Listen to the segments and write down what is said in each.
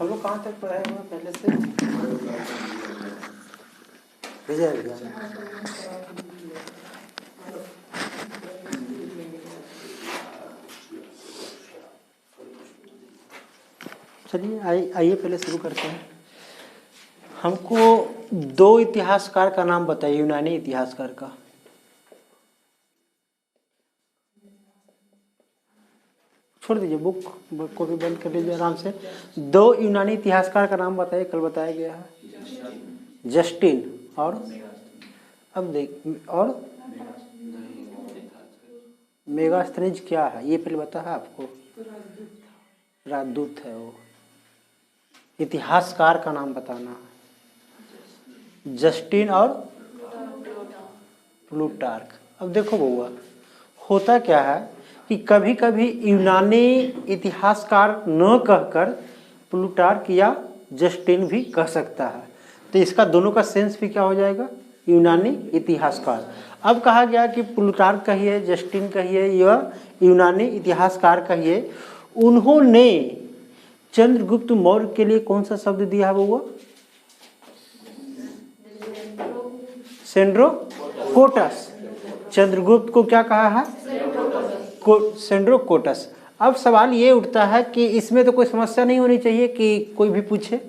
हम लोग कहाँ तक पढ़ाए हुए पहले से? विजय अभियान। चलिए आइए पहले शुरू करते हैं। हमको दो इतिहासकार का नाम बताइए, यूनानी इतिहासकार का। छोड़ दीजिए बुक को भी बंद कर लीजिए आराम से। दो यूनानी इतिहासकार का नाम बताइए, कल बताया गया है। जस्टिन और अब देख और मेगास्थनीज क्या है ये पहले बता है आपको। राजदूत है वो। इतिहासकार का नाम बताना है। जस्टिन और प्लूटार्क। अब देखो बउआ, होता क्या है कि कभी कभी यूनानी इतिहासकार न कहकर प्लूटार्क या जस्टिन भी कह सकता है, तो इसका दोनों का सेंस भी क्या हो जाएगा, यूनानी इतिहासकार। अब कहा गया कि प्लूटार्क कहिए, जस्टिन कहिए या यूनानी इतिहासकार कहिए, उन्होंने चंद्रगुप्त मौर्य के लिए कौन सा शब्द दिया है बउआ? सेंड्रोकोटस। चंद्रगुप्त को क्या कहा है? सेंड्रोकोटस। अब सवाल ये उठता है कि इसमें तो कोई समस्या नहीं होनी चाहिए कि कोई भी पूछे,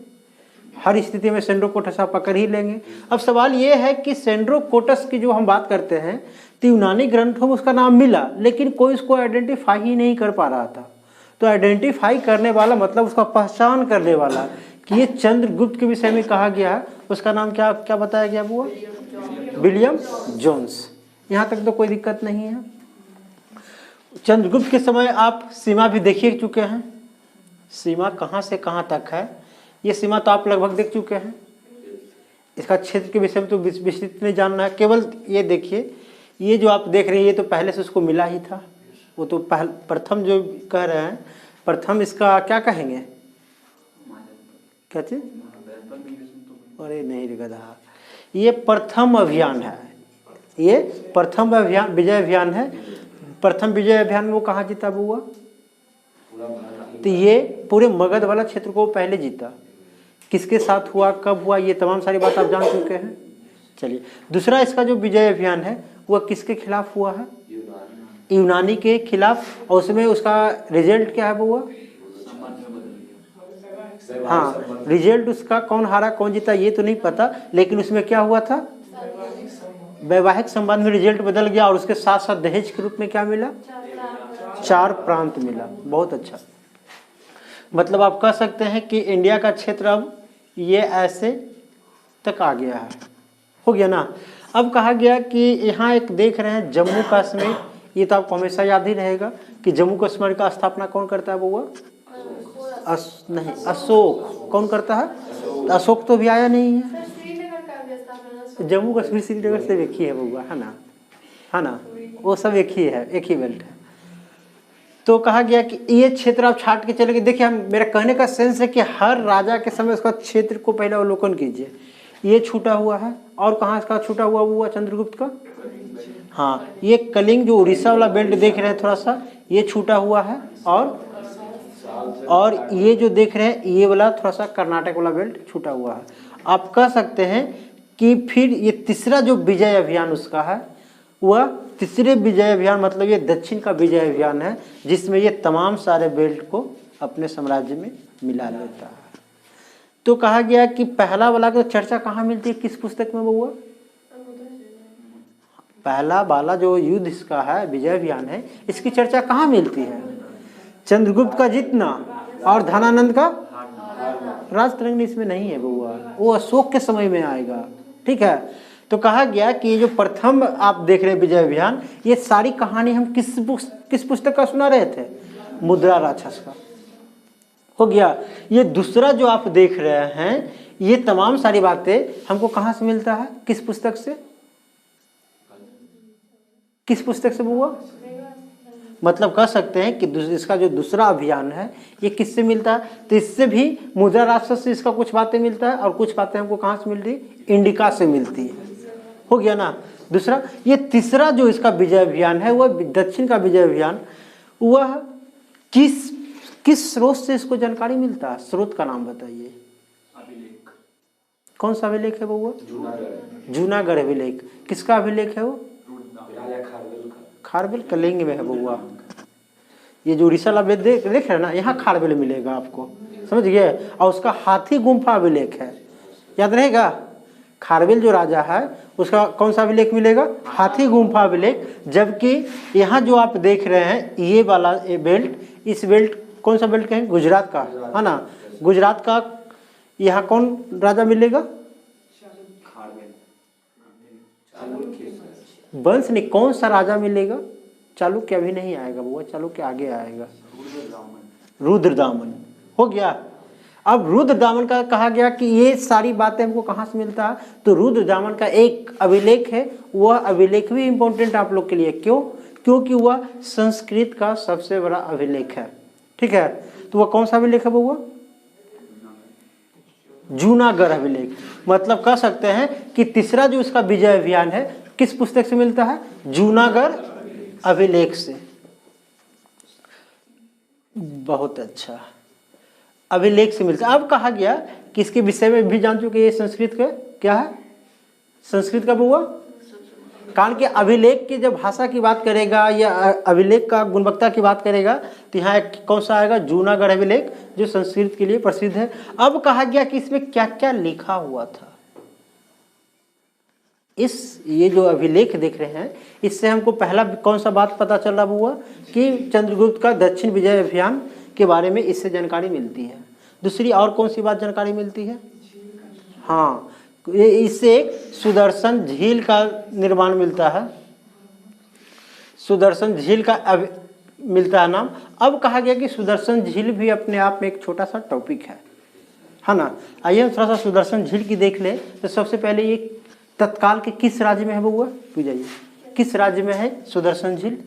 हर स्थिति में सेंड्रोकोटस आप पकड़ ही लेंगे। अब सवाल ये है कि सेंड्रोकोटस की जो हम बात करते हैं तो यूनानी ग्रंथों में उसका नाम मिला, लेकिन कोई उसको आइडेंटिफाई ही नहीं कर पा रहा था। तो आइडेंटिफाई करने वाला मतलब उसका पहचान करने वाला कि ये चंद्रगुप्त के विषय में कहा गया है, उसका नाम क्या क्या बताया गया वो? William Jones. यहाँ तक तो कोई दिक्कत नहीं है। चंद्रगुप्त के समय आप सीमा भी देख ही चुके हैं। सीमा कहाँ से कहाँ तक है ये सीमा तो आप लगभग देख चुके हैं। इसका क्षेत्र के विषय में तो विस्तृत नहीं जानना है। केवल ये देखिए, ये जो आप देख रहे हैं ये तो पहले से उसको मिला ही था। वो तो प्रथम जो कह रहे हैं, प्रथम इसका क्या कहेंगे, क्या चीज? अरे नहीं रे गधा, ये प्रथम अभियान है। ये प्रथम अभियान, विजय अभियान है। प्रथम विजय अभियान में वो कहाँ जीता बुआ? तो ये पूरे मगध वाला क्षेत्र को पहले जीता। किसके साथ हुआ, कब हुआ, ये तमाम सारी बात आप जान चुके हैं। चलिए, दूसरा इसका जो विजय अभियान है वह किसके खिलाफ हुआ है? यूनानी के खिलाफ। और उसमें उसका रिजल्ट क्या है बुआ? हाँ, रिजल्ट उसका कौन हारा कौन जीता ये तो नहीं पता, लेकिन उसमें क्या हुआ था, वैवाहिक संबंध में रिजल्ट बदल गया और उसके साथ साथ दहेज के रूप में क्या मिला? 4 प्रांत मिला। बहुत अच्छा। मतलब आप कह सकते हैं कि इंडिया का क्षेत्र अब ये ऐसे तक आ गया है। हो गया ना। अब कहा गया कि यहाँ एक देख रहे हैं जम्मू कश्मीर, ये तो आपको हमेशा याद ही रहेगा कि जम्मू कश्मीर का स्थापना कौन करता है बउआ? नहीं, अशोक। कौन करता है? अशोक तो भी आया नहीं है। जम्मू कश्मीर श्रीनगर से एक ही है बउआ, है ना, है ना, वो सब एक ही है, एक ही बेल्ट है। तो कहा गया कि ये क्षेत्र आप छाट के चले गए। देखिए, हम मेरा कहने का सेंस है कि हर राजा के समय उसका क्षेत्र को पहले अवलोकन कीजिए। ये छूटा हुआ है, और कहाँ इसका छूटा हुआ चंद्रगुप्त का? हाँ, ये कलिंग जो उड़ीसा वाला बेल्ट देख रहे हैं थोड़ा सा, ये छूटा हुआ है। और ये जो देख रहे हैं ये वाला थोड़ा सा कर्नाटक वाला बेल्ट छूटा हुआ है। आप कह सकते हैं कि फिर ये तीसरा जो विजय अभियान उसका है, वह तीसरे विजय अभियान मतलब ये दक्षिण का विजय अभियान है, जिसमें ये तमाम सारे बेल्ट को अपने साम्राज्य में मिला लेता है। तो कहा गया कि पहला वाला की चर्चा कहाँ मिलती है, किस पुस्तक में हुआ? पहला वाला जो युद्ध इसका है, विजय अभियान है, इसकी चर्चा कहाँ मिलती है? चंद्रगुप्त का जीतना और धनानंद का राजतरंगिणी इसमें नहीं है बउआ, वो अशोक के समय में आएगा। ठीक है। तो कहा गया कि ये जो प्रथम आप देख रहे हैं विजय अभियान, ये सारी कहानी हम किस पुस्तक का सुना रहे थे? मुद्रा राक्षस का। हो गया। ये दूसरा जो आप देख रहे हैं, ये तमाम सारी बातें हमको कहाँ से मिलता है, किस पुस्तक से? किस पुस्तक से बुआ? मतलब कह सकते हैं कि इसका जो दूसरा अभियान है ये किससे मिलता है? तो इससे भी मुद्रा राक्षस से इसका कुछ बातें मिलता है, और कुछ बातें हमको कहाँ से मिलती है? इंडिका से मिलती है। हो गया ना दूसरा। ये तीसरा जो इसका विजय अभियान है, वह दक्षिण का विजय अभियान, वह किस किस स्रोत से इसको जानकारी मिलता है? स्रोत का नाम बताइए। अभिलेख। कौन सा अभिलेख है वो? जूनागढ़ अभिलेख। किसका अभिलेख है वो? खारवेल कलिंग में है बउआ। ये जो उड़ीसा अभिलेख देख रहे हैं ना, यहाँ खारवेल मिलेगा आपको, समझ गए। और उसका हाथी गुम्फा अभिलेख है, याद रहेगा। खारवेल जो राजा है उसका कौन सा अभिलेख मिलेगा? हाथी गुम्फा अभिलेख। जबकि यहाँ जो आप देख रहे हैं ये वाला ये बेल्ट, इस बेल्ट कौन सा बेल्ट कहें? गुजरात का है ना। गुजरात का यहाँ कौन राजा मिलेगा? वंश नहीं, कौन सा राजा मिलेगा? चालुक्य अभी नहीं आएगा वो, चालुक्य आगे आएगा। रुद्रदामन हो गया। अब रुद्रदामन का कहा गया कि ये सारी बातें हमको कहाँ से मिलता है? तो रुद्रदामन का एक अभिलेख है, वह अभिलेख भी इम्पोर्टेंट आप लोग के लिए। क्यों? क्योंकि वह संस्कृत का सबसे बड़ा अभिलेख है, ठीक है। तो वह कौन सा अभिलेख है वो? जूनागढ़ अभिलेख। मतलब कह सकते हैं कि तीसरा जो उसका विजय अभियान है किस पुस्तक से मिलता है? जूनागढ़ अभिलेख से। बहुत अच्छा, अभिलेख से मिलता है। अब कहा गया कि इसके विषय में भी जान चुके, ये संस्कृत का क्या है? संस्कृत का बुआ, कारण कि अभिलेख की जब भाषा की बात करेगा या अभिलेख का गुणवत्ता की बात करेगा तो यहाँ एक कौन सा आएगा? जूनागढ़ अभिलेख, जो संस्कृत के लिए प्रसिद्ध है। अब कहा गया कि इसमें क्या क्या लिखा हुआ था। ये जो अभिलेख देख रहे हैं, इससे हमको पहला कौन सा बात पता चल रहा हुआ कि चंद्रगुप्त का दक्षिण विजय अभियान के बारे में इससे जानकारी मिलती है। दूसरी और कौन सी बात जानकारी मिलती है? हाँ, इससे सुदर्शन झील का निर्माण मिलता है, सुदर्शन झील का मिलता है नाम। अब कहा गया कि सुदर्शन झील भी अपने आप में एक छोटा सा टॉपिक है ना। आइए हम थोड़ा सा सुदर्शन झील की देख ले। तो सबसे पहले ये तत्काल के किस राज्य में है बउआ? पूछिए, किस राज्य में है सुदर्शन झील?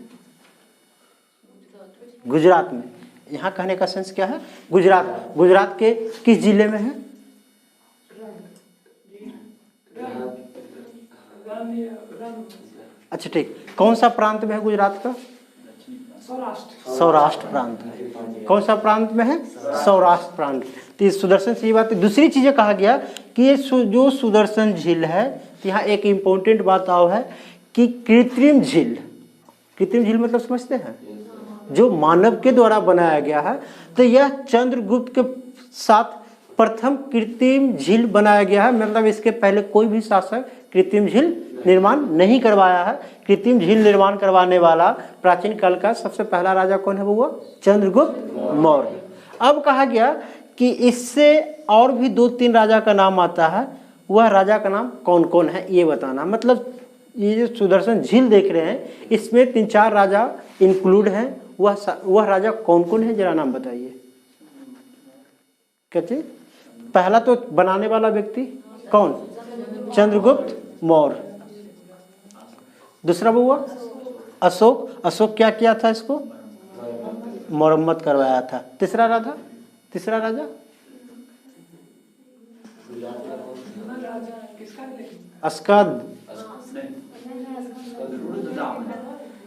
गुजरात में। यहाँ कहने का सेंस क्या है? गुजरात। गुजरात के किस जिले में है? अच्छा ठीक, कौन सा प्रांत में है गुजरात का? सौराष्ट्र प्रांत में। कौन सा प्रांत में है? सौराष्ट्र प्रांत। तो ये सुदर्शन से बात। दूसरी चीजें कहा गया कि ये जो सुदर्शन झील है, तो यहाँ एक इम्पोर्टेंट बात आओ है कि कृत्रिम झील। कृत्रिम झील मतलब समझते हैं? जो मानव के द्वारा बनाया गया है। तो यह चंद्रगुप्त के साथ प्रथम कृत्रिम झील बनाया गया है। मतलब इसके पहले कोई भी शासक कृत्रिम झील निर्माण नहीं करवाया है। कृत्रिम झील निर्माण करवाने वाला प्राचीन काल का सबसे पहला राजा कौन है वो? चंद्रगुप्त मौर्य। अब कहा गया कि इससे और भी 2-3 राजा का नाम आता है। वह राजा का नाम कौन कौन है ये बताना। मतलब ये जो सुदर्शन झील देख रहे हैं इसमें 3-4 राजा इंक्लूड हैं। वह राजा कौन कौन है जरा नाम बताइए। कहते पहला तो बनाने वाला व्यक्ति कौन? चंद्रगुप्त मौर्य। दूसरा बउआ अशोक। अशोक क्या किया था? इसको मरम्मत करवाया था। तीसरा राजा अस्कद।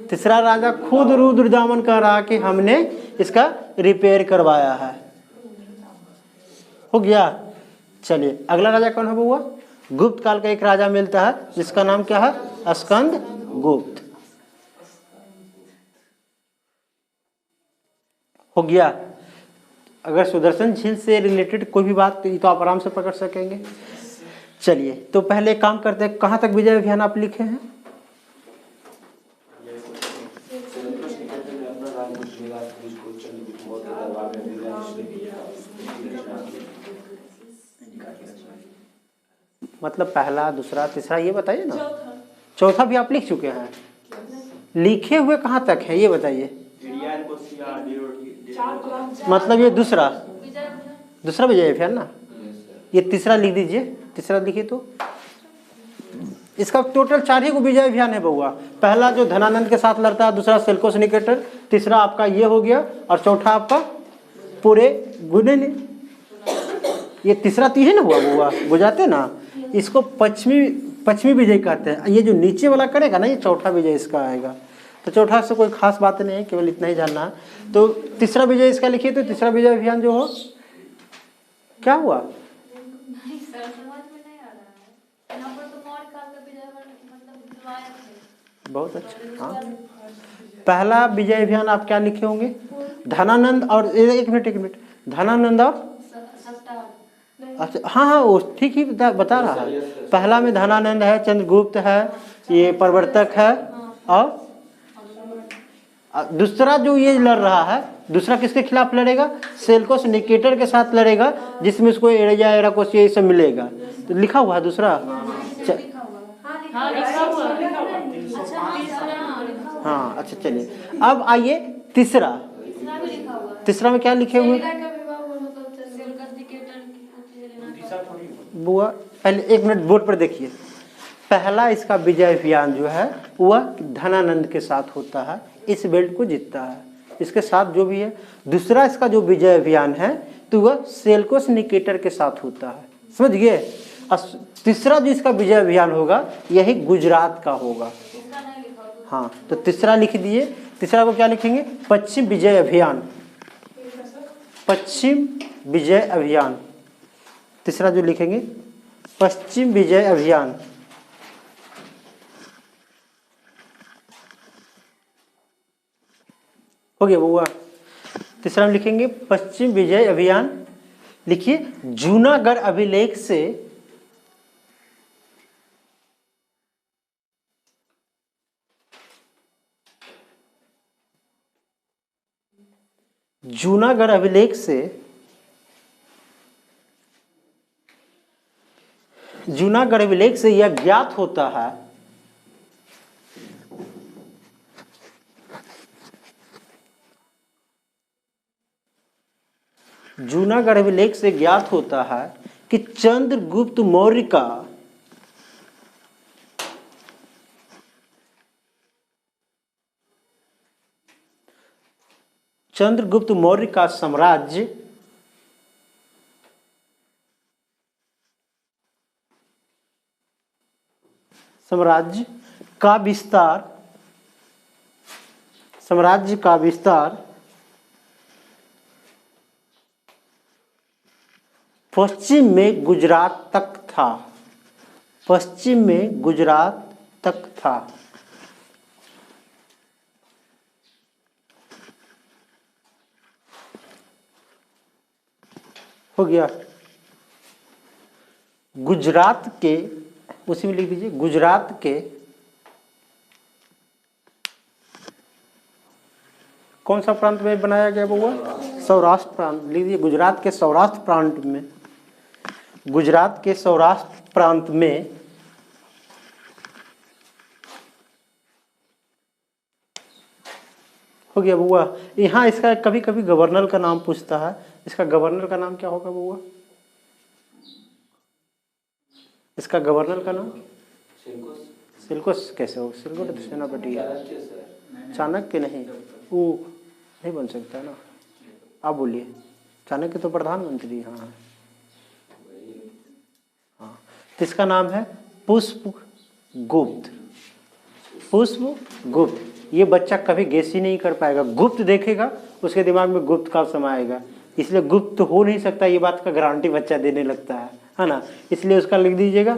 तीसरा राजा खुद रुद्रदामन कह रहा कि हमने इसका रिपेयर करवाया है। हो गया। चलिए अगला राजा कौन है बउआ? गुप्त काल का एक राजा मिलता है जिसका नाम क्या है? स्कंद गुप्त। हो गया। अगर सुदर्शन झील से रिलेटेड कोई भी बात तो आप आराम से पकड़ सकेंगे। चलिए तो पहले काम करते हैं, कहाँ तक विजय अभियान आप लिखे हैं? मतलब पहला, दूसरा, तीसरा ये बताइए ना। चौथा भी आप लिख चुके हैं? लिखे हुए कहाँ तक है ये बताइए। मतलब ये दूसरा विजय अभियान ना। ये तीसरा लिख दीजिए। तीसरा लिखिए तो इसका टोटल 4 ही विजय अभियान है बउआ। पहला जो धनानंद के साथ लड़ता है, दूसरा सेल्कोस निकेटर, तीसरा आपका ये हो गया और चौथा आपका पूरे गुने ने। ये तीसरा तो ये ना हुआ बउआ, बुझाते ना। इसको पश्चिमी विजय कहते हैं। ये जो नीचे वाला करेगा ना, ये चौथा विजय इसका आएगा। तो चौथा से कोई खास बात नहीं है, केवल इतना ही जानना है। तो तीसरा विजय इसका लिखिए, तो तीसरा विजय अभियान जो हो, क्या हुआ? नहीं सर, समझ में नहीं आ रहा है। यहाँ पर तो मौर्य काल का विजय मतलब दिलवाया थे। बहुत अच्छा। हाँ, पहला विजय अभियान आप क्या लिखे होंगे? धनानंद और एक मिनट, धनानंद और अच्छा, हाँ हाँ, वो ठीक ही बता रहा है। पहला में धनानंद है, चंद्रगुप्त है, ये प्रवर्तक है, और दूसरा जो ये लड़ रहा है, दूसरा किसके खिलाफ लड़ेगा? सेल्कोस निकेटर के साथ लड़ेगा, जिसमें उसको एरिया एराकोस ये सब मिलेगा। तो लिखा हुआ है दूसरा। हाँ अच्छा, चलिए अब आइए तीसरा। तीसरा में क्या लिखे हुए? बुआ पहले 1 मिनट बोर्ड पर देखिए। पहला इसका विजय अभियान जो है वह धनानंद के साथ होता है, इस बेल्ट को जीतता है, इसके साथ जो भी है। दूसरा इसका जो विजय अभियान है तो वह सेल्कोस निकेटर के साथ होता है, समझ गए। तीसरा जो इसका विजय अभियान होगा यही गुजरात का होगा। हाँ, तो तीसरा लिख दिए। तीसरा को क्या लिखेंगे? पश्चिम विजय अभियान। पश्चिम विजय अभियान तीसरा जो लिखेंगे, पश्चिम विजय अभियान। हो गया बुआ। तीसरा में लिखेंगे पश्चिम विजय अभियान। लिखिए, जूनागढ़ अभिलेख से जूनागढ़ अभिलेख से जूनागढ़ अभिलेख से यह ज्ञात होता है जूनागढ़ अभिलेख से ज्ञात होता है कि चंद्रगुप्त मौर्य का साम्राज्य का विस्तार पश्चिम में गुजरात तक था। पश्चिम में गुजरात तक था। हो गया। गुजरात के, उसी में लिख दीजिए, गुजरात के कौन सा प्रांत में बनाया गया बउआ? सौराष्ट्र प्रांत। लिख दीजिए, गुजरात के सौराष्ट्र प्रांत में, गुजरात के सौराष्ट्र प्रांत में हो गया बुआ। यहाँ इसका कभी कभी गवर्नर का नाम पूछता है, इसका गवर्नर का नाम क्या होगा बुआ? इसका गवर्नर का नाम सिल्कोस कैसे होगा? सिल्कोस तो सेनापति है, चाणक्य नहीं, वो नहीं बन सकता ना। आप बोलिए, चाणक्य तो प्रधानमंत्री। हाँ हाँ, तो इसका नाम है पुष्पगुप्त। पुष्पगुप्त। ये बच्चा कभी गेस ही नहीं कर पाएगा, गुप्त देखेगा उसके दिमाग में गुप्त का समाएगा, इसलिए गुप्त तो हो नहीं सकता, ये बात का गारंटी बच्चा देने लगता है ना। इसलिए उसका लिख दीजिएगा,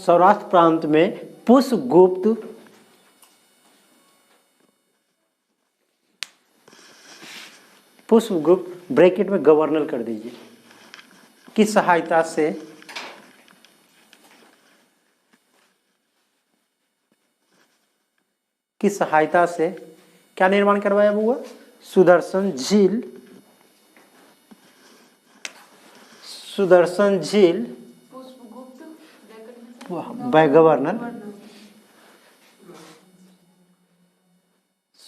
सौराष्ट्र प्रांत में पुष्पगुप्त ब्रैकेट में गवर्नर कर दीजिए की सहायता से क्या निर्माण करवाया हुआ? सुदर्शन झील बाय गवर्नर,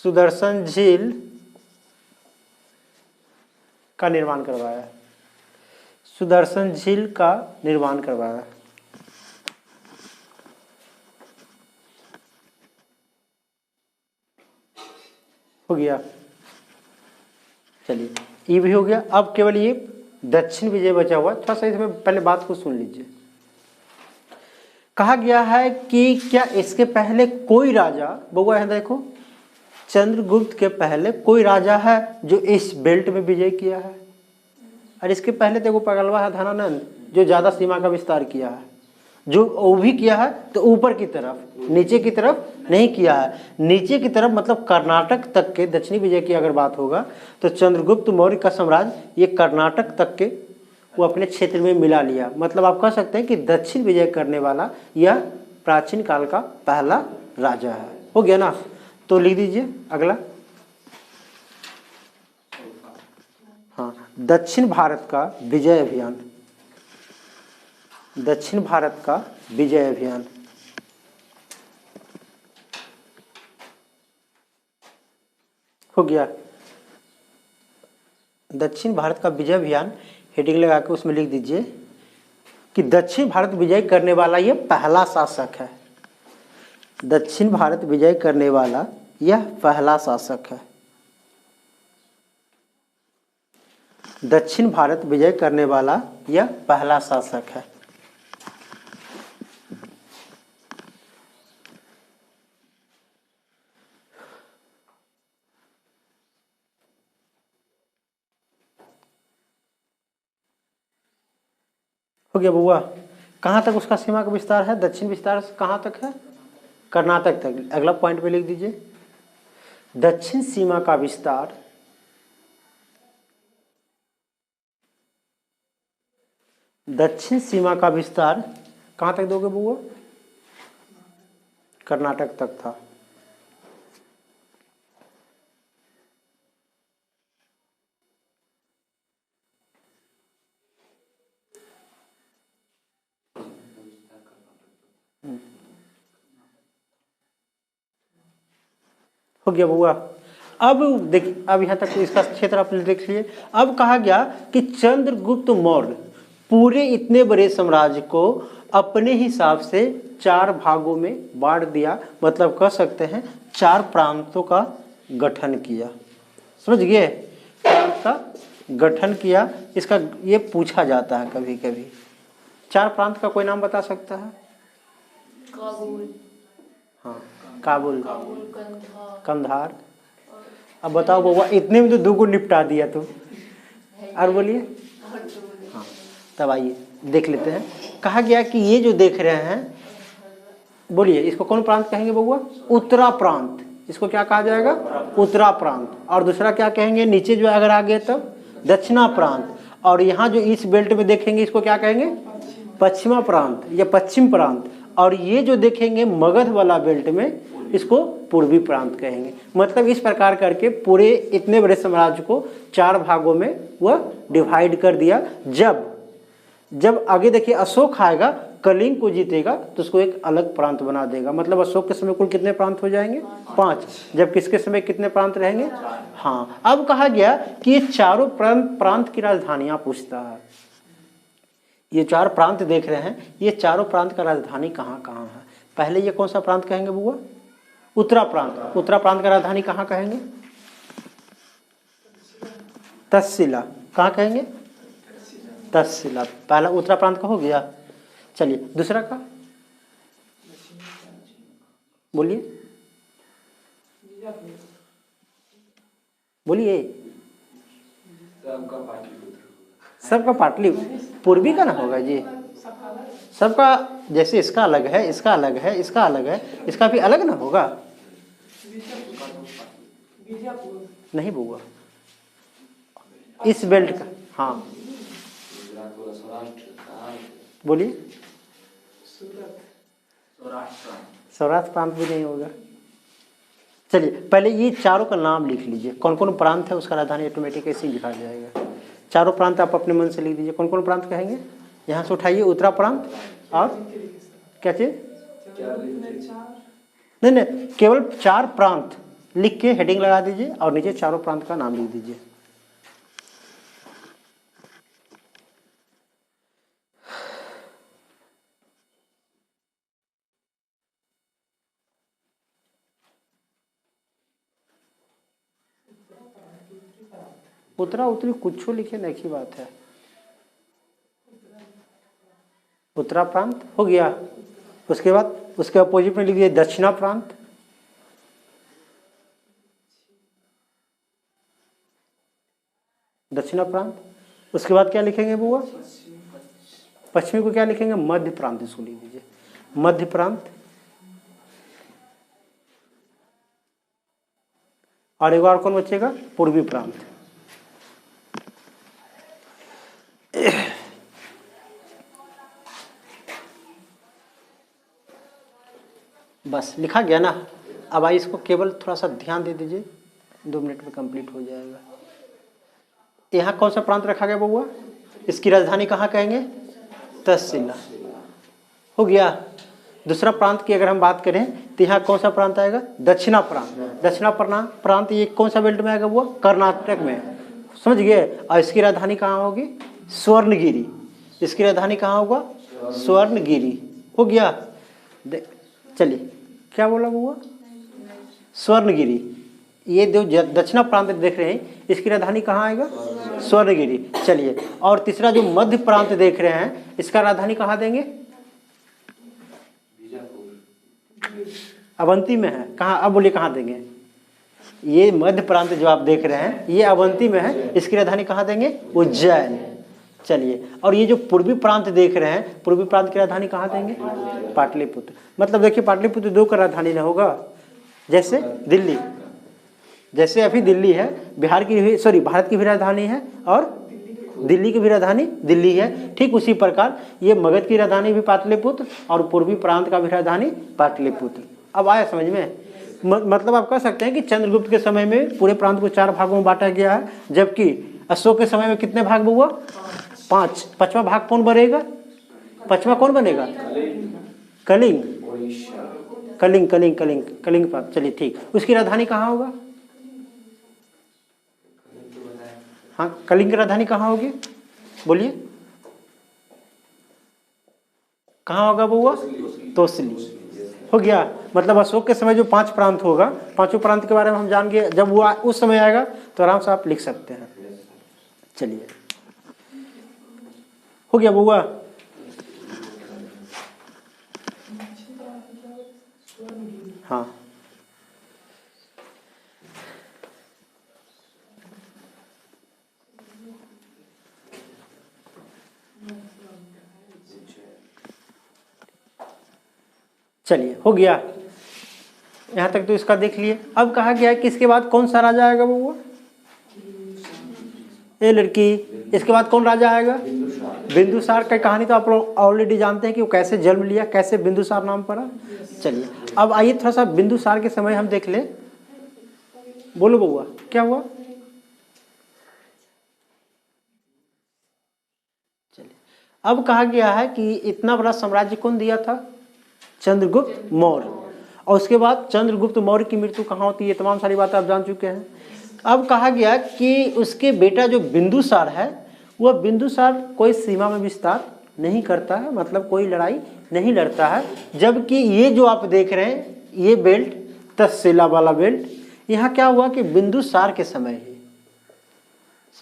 सुदर्शन झील का निर्माण करवाया। सुदर्शन झील का निर्माण करवाया। हो गया। चलिए, ये भी हो गया। अब केवल ये दक्षिण विजय बचा हुआ। थोड़ा सा इसमें पहले बात को सुन लीजिए। कहा गया है कि क्या इसके पहले कोई राजा, बउआ यहाँ देखो, चंद्रगुप्त के पहले कोई राजा है जो इस बेल्ट में विजय किया है? और इसके पहले देखो पगलवा है धनानंद, जो ज्यादा सीमा का विस्तार किया है, जो वो भी किया है तो ऊपर की तरफ, नीचे की तरफ नहीं किया है। नीचे की तरफ मतलब कर्नाटक तक के दक्षिणी विजय की अगर बात होगा तो चंद्रगुप्त मौर्य का साम्राज्य ये कर्नाटक तक के वो अपने क्षेत्र में मिला लिया। मतलब आप कह सकते हैं कि दक्षिण विजय करने वाला यह प्राचीन काल का पहला राजा है। हो गया ना? तो लिख दीजिए अगला। हाँ, दक्षिण भारत का विजय अभियान, दक्षिण भारत का विजय अभियान। हो गया। दक्षिण भारत का विजय अभियान हेडिंग लगा के उसमें लिख दीजिए कि दक्षिण भारत विजय करने वाला यह पहला शासक है। दक्षिण भारत विजय करने वाला यह पहला शासक है। दक्षिण भारत विजय करने वाला यह पहला शासक है। हो गया बुआ? कहाँ तक उसका सीमा का विस्तार है? दक्षिण विस्तार कहाँ तक है? कर्नाटक तक। अगला पॉइंट पे लिख दीजिए, दक्षिण सीमा का विस्तार दक्षिण सीमा का विस्तार कहाँ तक दोगे बुआ? कर्नाटक तक था। हो गया बुआ? अब देखिए, अब यहाँ तक इसका क्षेत्र आपने देख लिए। अब कहा गया कि चंद्रगुप्त मौर्य पूरे इतने बड़े साम्राज्य को अपने हिसाब से 4 भागों में बांट दिया। मतलब कह सकते हैं 4 प्रांतों का गठन किया। समझ गए? प्रांत का गठन किया। इसका ये पूछा जाता है कभी कभी। 4 प्रांत का कोई नाम बता सकता है? काबुल, हाँ, काबुल, कंधार, कंधार। अब बताओ बउआ, इतने में तो 2 को निपटा दिया तुम। और बोलिए। हाँ, तब आइए देख लेते हैं। कहा गया कि ये जो देख रहे हैं, बोलिए इसको कौन प्रांत कहेंगे बउआ? उत्तरा प्रांत। इसको क्या कहा जाएगा? उत्तरा प्रांत। और दूसरा क्या कहेंगे? नीचे जो अगर आ गए तब दक्षिणा प्रांत। और यहाँ जो इस बेल्ट में देखेंगे इसको क्या कहेंगे? पश्चिमा प्रांत या पश्चिम प्रांत। और ये जो देखेंगे मगध वाला बेल्ट में, इसको पूर्वी प्रांत कहेंगे। मतलब इस प्रकार करके पूरे इतने बड़े साम्राज्य को 4 भागों में वह डिवाइड कर दिया। जब आगे देखिए अशोक आएगा, कलिंग को जीतेगा तो उसको एक अलग प्रांत बना देगा। मतलब अशोक के समय कुल कितने प्रांत हो जाएंगे? 5। जब किसके समय कितने प्रांत रहेंगे? हाँ। अब कहा गया कि ये चारों प्रांत की राजधानियां पूछता है। ये 4 प्रांत देख रहे हैं, ये चारों प्रांत का राजधानी कहाँ कहाँ है? पहले ये कौन सा प्रांत कहेंगे बुआ? उत्तरा प्रांत। उत्तरा प्रांत का राजधानी कहाँ कहेंगे? तक्षशिला। कहाँ कहेंगे? तक्षशिला। पहला उत्तरा प्रांत का हो गया। चलिए दूसरा का बोलिए, बोलिए। सबका पाटली पूर्वी का ना होगा जी? सबका, जैसे इसका अलग है, इसका अलग है, इसका अलग है, इसका भी अलग ना होगा? नहीं बुआ, इस बेल्ट का। हाँ बोलिए। सौराष्ट्र प्रांत भी नहीं होगा। चलिए पहले ये चारों का नाम लिख लीजिए, कौन कौन प्रांत है, उसका राजधानी ऑटोमेटिक ऐसे ही लिखा जाएगा। चारों प्रांत आप अपने मन से लिख दीजिए। कौन कौन प्रांत कहेंगे? यहाँ से उठाइए, उत्तरा प्रांत और क्या चीज? नहीं, केवल 4 प्रांत लिख के हेडिंग लगा दीजिए और नीचे चारों प्रांत का नाम लिख दीजिए। उत्तरा उत्तरी कुछ लिखे नहीं की बात है। उत्तरा प्रांत हो गया। उसके बाद उसके अपोजिट में लिख दिए दक्षिणा प्रांत, दक्षिणा प्रांत। उसके बाद क्या लिखेंगे बुआ? पश्चिमी को क्या लिखेंगे? मध्य प्रांत, इसको लिख दीजिए मध्य प्रांत। और एक बार कौन बचेगा? पूर्वी प्रांत। बस लिखा गया ना। अब आइए इसको केवल थोड़ा सा ध्यान दे दीजिए, 2 मिनट में कंप्लीट हो जाएगा। यहाँ कौन सा प्रांत रखा गया बउआ? इसकी राजधानी कहाँ कहेंगे? तक्षशिला। हो गया। दूसरा प्रांत की अगर हम बात करें तो यहाँ कौन सा प्रांत आएगा? दक्षिणा प्रांत। दक्षिणा प्रांत ये कौन सा बेल्ट में आएगा बुआ? कर्नाटक में, समझ गए। और इसकी राजधानी कहाँ होगी? स्वर्णगिरी। इसकी राजधानी कहाँ होगा? स्वर्णगिरी। हो गया। चलिए क्या बोला बुआ? स्वर्णगिरी। ये जो दक्षिणा प्रांत देख रहे हैं इसकी राजधानी कहाँ आएगा? स्वर्णगिरी। चलिए, और तीसरा जो मध्य प्रांत देख रहे हैं इसका राजधानी कहाँ देंगे? अवंती में है। कहाँ? अब बोलिए कहाँ देंगे? ये मध्य प्रांत जो आप देख रहे हैं ये अवंती में है, इसकी राजधानी कहाँ देंगे? उज्जैन। चलिए, और ये जो पूर्वी प्रांत देख रहे हैं, पूर्वी प्रांत की राजधानी कहाँ देंगे? पाटलिपुत्र। मतलब देखिए पाटलिपुत्र 2 का राजधानी ना होगा, जैसे दिल्ली, जैसे अभी दिल्ली है, बिहार की भी, सॉरी भारत की भी राजधानी है और दिल्ली की भी राजधानी दिल्ली है। ठीक उसी प्रकार ये मगध की राजधानी भी पाटलिपुत्र और पूर्वी प्रांत का भी राजधानी पाटलिपुत्र। अब आया समझ में? मतलब आप कह सकते हैं कि चंद्रगुप्त के समय में पूरे प्रांत को 4 भागों में बांटा गया है, जबकि अशोक के समय में कितने भाग हुआ? 5। 5वां भाग कौन बनेगा? 5वां कौन बनेगा? कलिंग। कलिंग कलिंग कलिंग कलिंग प्रांत। चलिए ठीक। उसकी राजधानी कहाँ होगा? हाँ, कलिंग की राजधानी कहाँ होगी? बोलिए कहाँ होगा बउआ? तोसली। हो गया। मतलब अशोक के समय जो 5 प्रांत होगा, 5 प्रांत के बारे में हम जान गए। जब वो उस समय आएगा तो आराम से आप लिख सकते हैं। चलिए, हो गया बउआ? हाँ, चलिए हो गया। यहाँ तक तो इसका देख लिए। अब कहा गया है कि इसके बाद कौन सा राजा आएगा बउआ? ये लड़की, इसके बाद कौन राजा आएगा? बिंदुसार की कहानी तो आप लोग ऑलरेडी जानते हैं कि वो कैसे जन्म लिया, कैसे बिंदुसार नाम पड़ा। चलिए, अब आइए थोड़ा सा बिंदुसार के समय हम देख ले। बोलो बउआ क्या हुआ? चलिए, अब कहा गया है कि इतना बड़ा साम्राज्य कौन दिया था? चंद्रगुप्त मौर्य। और उसके बाद चंद्रगुप्त मौर्य की मृत्यु कहाँ होती है? तमाम सारी बातें आप जान चुके हैं। अब कहा गया कि उसके बेटा जो बिंदुसार है वह बिंदुसार कोई सीमा में विस्तार नहीं करता है, मतलब कोई लड़ाई नहीं लड़ता है। जबकि ये जो आप देख रहे हैं ये बेल्ट, तक्षशिला वाला बेल्ट, यहाँ क्या हुआ कि बिंदुसार के समय ही,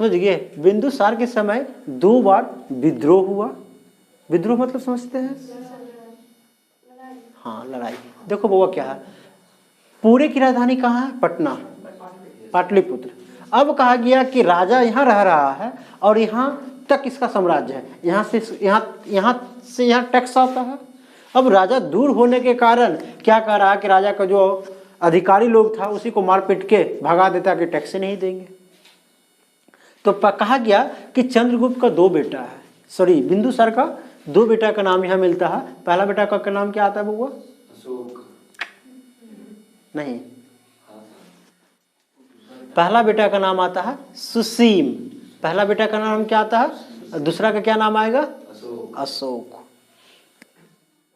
समझ गए, बिंदुसार के समय 2 बार विद्रोह हुआ। विद्रोह मतलब समझते हैं? हाँ, लड़ाई। देखो बउआ क्या है, पूरे की राजधानी कहाँ है? पटना, पाटलिपुत्र। अब कहा गया कि राजा यहाँ रह रहा है और यहाँ तक इसका साम्राज्य है, यहाँ से यहाँ टैक्स आता है। अब राजा दूर होने के कारण क्या कर रहा है कि राजा का जो अधिकारी लोग था उसी को मार पीट के भगा देता कि टैक्स नहीं देंगे। तो कहा गया कि चंद्रगुप्त का 2 बेटा है, सॉरी बिंदुसार का 2 बेटा का नाम यहाँ मिलता है। पहला बेटा का नाम क्या आता है बउआ? अशोक। नहीं, पहला बेटा का नाम आता है सुसीम। पहला बेटा का नाम क्या आता है? दूसरा का क्या नाम आएगा? अशोक।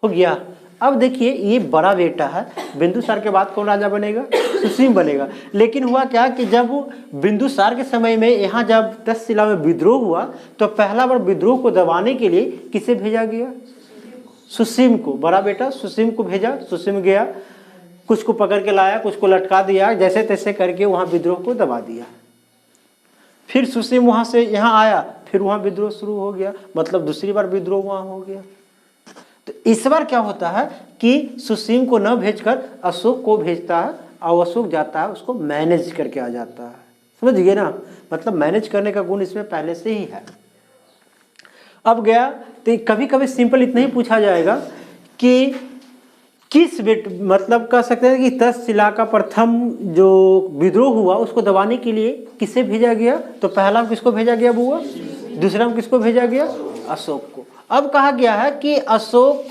हो गया। अब देखिए ये बड़ा बेटा है, बिंदुसार के बाद कौन राजा बनेगा? सुसीम बनेगा। लेकिन हुआ क्या कि जब बिंदुसार के समय में यहाँ जब तक्षशिला में विद्रोह हुआ तो पहला बार विद्रोह को दबाने के लिए किसे भेजा गया? सुसीम को। बड़ा बेटा सुसीम को भेजा। सुसीम गया, कुछ को पकड़ के लाया, कुछ को लटका दिया, जैसे तैसे करके वहाँ विद्रोह को दबा दिया। फिर सुसीम वहाँ से यहाँ आया, फिर वहाँ विद्रोह शुरू हो गया, मतलब दूसरी बार विद्रोह वहाँ हो गया। तो इस बार क्या होता है कि सुसीम को न भेजकर अशोक को भेजता है और अशोक जाता है, उसको मैनेज करके आ जाता है। समझ गए ना, मतलब मैनेज करने का गुण इसमें पहले से ही है। अब गया तो कभी कभी सिंपल इतना ही पूछा जाएगा कि किस मतलब कह सकते हैं कि तक्षशिला का प्रथम जो विद्रोह हुआ उसको दबाने के लिए किसे भेजा गया, तो पहला किसको भेजा गया बुआ, दूसरा में किसको भेजा गया, अशोक को। अब कहा गया है कि अशोक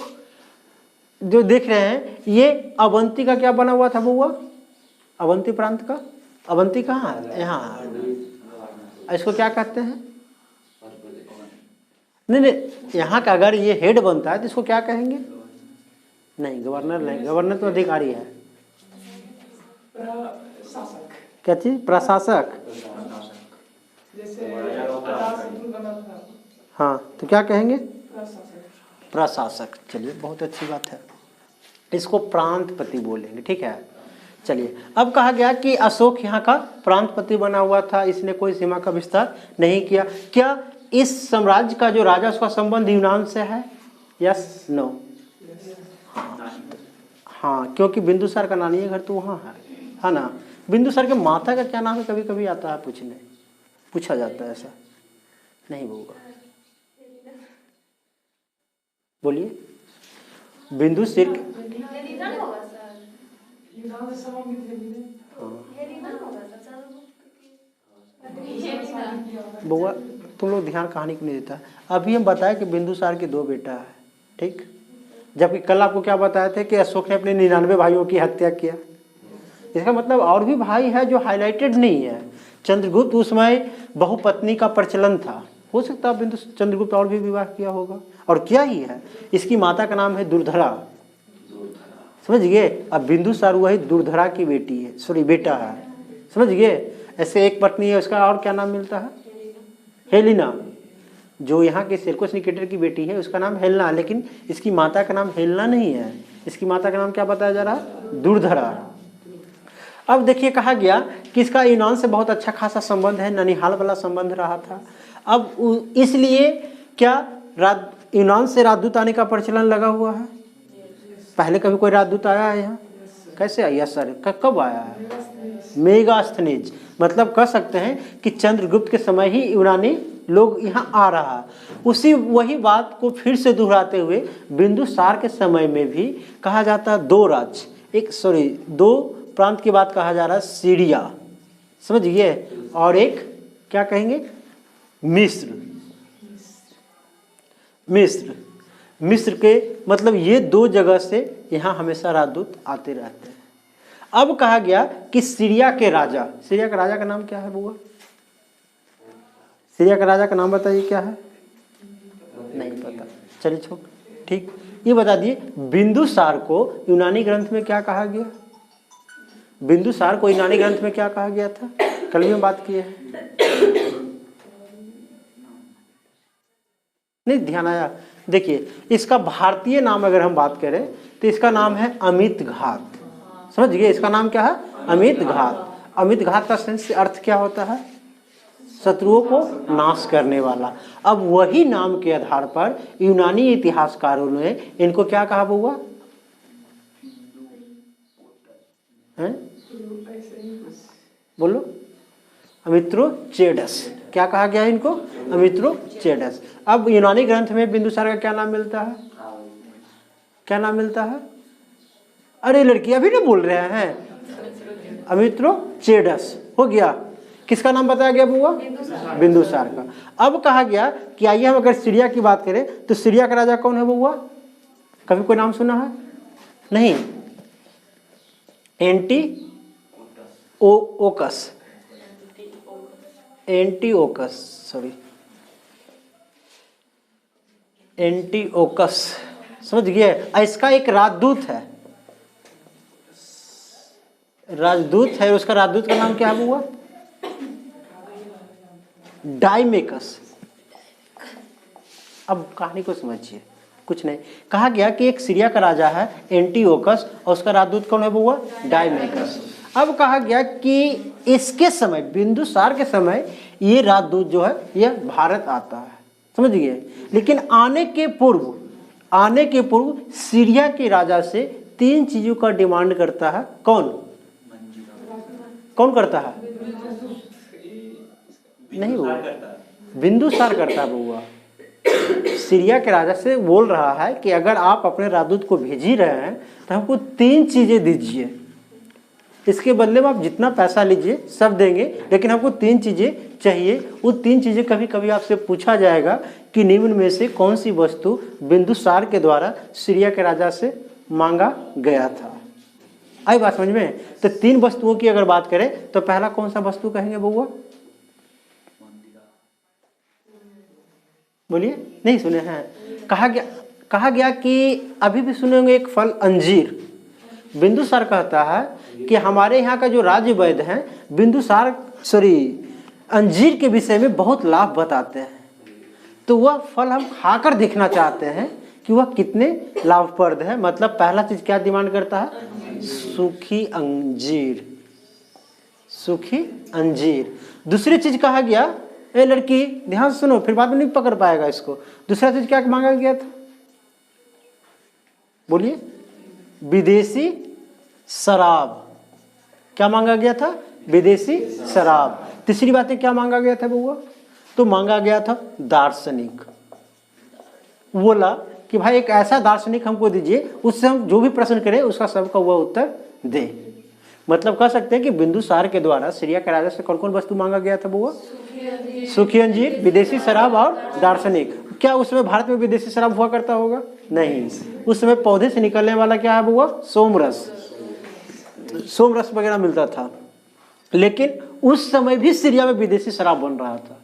जो देख रहे हैं ये अवंती का क्या बना हुआ था बुआ, अवंती प्रांत का, अवंती कहाँ है, यहाँ, इसको क्या कहते हैं, नहीं, यहाँ का अगर ये हेड बनता है तो इसको क्या कहेंगे, नहीं गवर्नर नहीं, गवर्नर तो अधिकारी है, क्या चीज, प्रशासक, हाँ तो क्या कहेंगे, प्रशासक। चलिए बहुत अच्छी बात है, इसको प्रांतपति बोलेंगे, ठीक है। चलिए अब कहा गया कि अशोक यहाँ का प्रांतपति बना हुआ था, इसने कोई सीमा का विस्तार नहीं किया। क्या इस साम्राज्य का जो राजा उसका संबंध यूनान से है, यस नो, हाँ क्योंकि बिंदुसार का नानी घर तो वहाँ है ना। बिंदुसार के माता का क्या नाम है, कभी कभी आता है पूछने, पूछा जाता है, ऐसा नहीं होगा, बोलिए। बिंदु सिर बउआ तुम लोग ध्यान कहानी को नहीं देता। अभी हम बताए कि बिंदुसार के 2 बेटा है, ठीक, जबकि कल आपको क्या बताए थे कि अशोक ने अपने 99 भाइयों की हत्या किया। इसका मतलब और भी भाई है जो हाईलाइटेड नहीं है। चंद्रगुप्त उस समय बहुपत्नी का प्रचलन था, हो सकता है चंद्रगुप्त और भी विवाह किया होगा, और क्या ही है, इसकी माता का नाम है दुर्धरा, समझ गए। अब बिंदुसार वही दुर्धरा की बेटी है, सॉरी बेटा है, समझ गए। ऐसे एक पत्नी है, उसका और क्या नाम मिलता है, हेलिना। जो यहाँ के सेल्कोस निकेटर की बेटी है उसका नाम हेलना, लेकिन इसकी माता का नाम हेलना नहीं है, इसकी माता का नाम क्या बताया जा रहा है, दुर्धरा। अब देखिए कहा गया कि इसका यूनान से बहुत अच्छा खासा संबंध है, ननिहाल वाला संबंध रहा था। अब इसलिए क्या यूनान से राजदूत आने का प्रचलन लगा हुआ है। पहले कभी कोई राजदूत आया है यहाँ, कैसे आया सर, कब आया है, मेगास्थनीज, मतलब कह सकते हैं कि चंद्रगुप्त के समय ही यूनानी लोग यहाँ आ रहा। उसी वही बात को फिर से दोहराते हुए बिंदुसार के समय में भी कहा जाता है 2 राज्य, 2 प्रांत की बात कहा जा रहा है, सीरिया, समझ गए, और एक क्या कहेंगे, मिस्र के, मतलब ये 2 जगह से यहाँ हमेशा राजदूत आते रहते हैं। अब कहा गया कि सीरिया के राजा, सीरिया का राजा का नाम क्या है बुआ, सीरिया का राजा का नाम बताइए क्या है, नहीं पता, चलिए छोड़, ठीक। ये बता दिए बिंदुसार को यूनानी ग्रंथ में क्या कहा गया, बिंदुसार को यूनानी ग्रंथ में क्या कहा गया था, कल भी हम बात किए हैं, नहीं ध्यान आया। देखिए इसका भारतीय नाम अगर हम बात करें तो इसका नाम है अमित घात, समझ गए, इसका नाम क्या है, अमित घात। अमित घात का सेंस अर्थ क्या होता है, शत्रुओं को नाश करने वाला। अब वही नाम के आधार पर यूनानी इतिहासकारों ने इनको क्या कहा बुआ, बोलो, अमित्रोचेडस, क्या कहा गया है इनको, अमित्रोचेडस। अब यूनानी ग्रंथ में बिंदुसार का क्या नाम मिलता है, क्या नाम मिलता है, अरे लड़की अभी ना बोल रहे हैं, अमित्रोचेडस हो गया। किसका नाम बताया गया बुआ, बिंदुसार का। अब कहा गया कि आइए हम अगर सीरिया की बात करें तो सीरिया का राजा कौन है बुआ, कभी कोई नाम सुना है, नहीं, एंटीओकस, समझ गए। इसका एक राजदूत है, उसका राजदूत का नाम क्या है बुआ, डाइमेकस। अब कहानी को समझिए, कुछ नहीं, कहा गया कि एक सीरिया का राजा है एंटीओकस और उसका राजदूत कौन है बुआ, डाइमेकस। अब कहा गया कि इसके समय, बिंदुसार के समय, ये राजदूत जो है यह भारत आता है, समझ गए। लेकिन आने के पूर्व आने के पूर्व सीरिया के राजा से 3 चीजों का डिमांड करता है। कौन कौन करता है? नहीं वो बिंदुसार करता है बउआ। सीरिया के राजा से बोल रहा है कि अगर आप अपने राजदूत को भेज ही रहे हैं तो हमको 3 चीजें दीजिए, इसके बदले में आप जितना पैसा लीजिए सब देंगे, लेकिन हमको 3 चीजें चाहिए। वो 3 चीजें कभी कभी आपसे पूछा जाएगा कि निम्न में से कौन सी वस्तु बिंदुसार के द्वारा सीरिया के राजा से मांगा गया था। आई बात समझ में? तो 3 वस्तुओं की अगर बात करें तो पहला कौन सा वस्तु कहेंगे बउआ? बोलिए, नहीं सुने हैं? कहा गया कि अभी भी सुने होंगे एक फल अंजीर। बिंदुसार कहता है कि हमारे यहाँ का जो राज्य वैद्य हैं बिंदुसार अंजीर के विषय में बहुत लाभ बताते हैं, तो वह फल हम खाकर देखना चाहते हैं कि वह कितने लाभप्रद है। मतलब पहला चीज क्या डिमांड करता है? सूखी अंजीर, सूखी अंजीर। दूसरी चीज कहा गया, ए लड़की ध्यान से सुनो, फिर बाद में नहीं पकड़ पाएगा इसको। दूसरा चीज क्या मांगा गया था? बोलिए, विदेशी शराब। क्या मांगा गया था? विदेशी शराब। तीसरी बात क्या मांगा गया था बउआ? तो मांगा गया था दार्शनिक। बोला कि भाई एक ऐसा दार्शनिक हमको दीजिए, उससे हम जो भी प्रश्न करें उसका सबका वह उत्तर दे। मतलब कह सकते हैं कि बिंदुसार के द्वारा सीरिया के राजा से कौन कौन वस्तु मांगा गया था बउआ? सूखी अंजीर, विदेशी शराब और दार्शनिक। क्या उस समय भारत में विदेशी शराब हुआ करता होगा? नहीं। उस समय पौधे से निकलने वाला क्या है बउआ? सोमरस वगैरह मिलता था। लेकिन उस समय भी सीरिया में विदेशी शराब बन रहा था,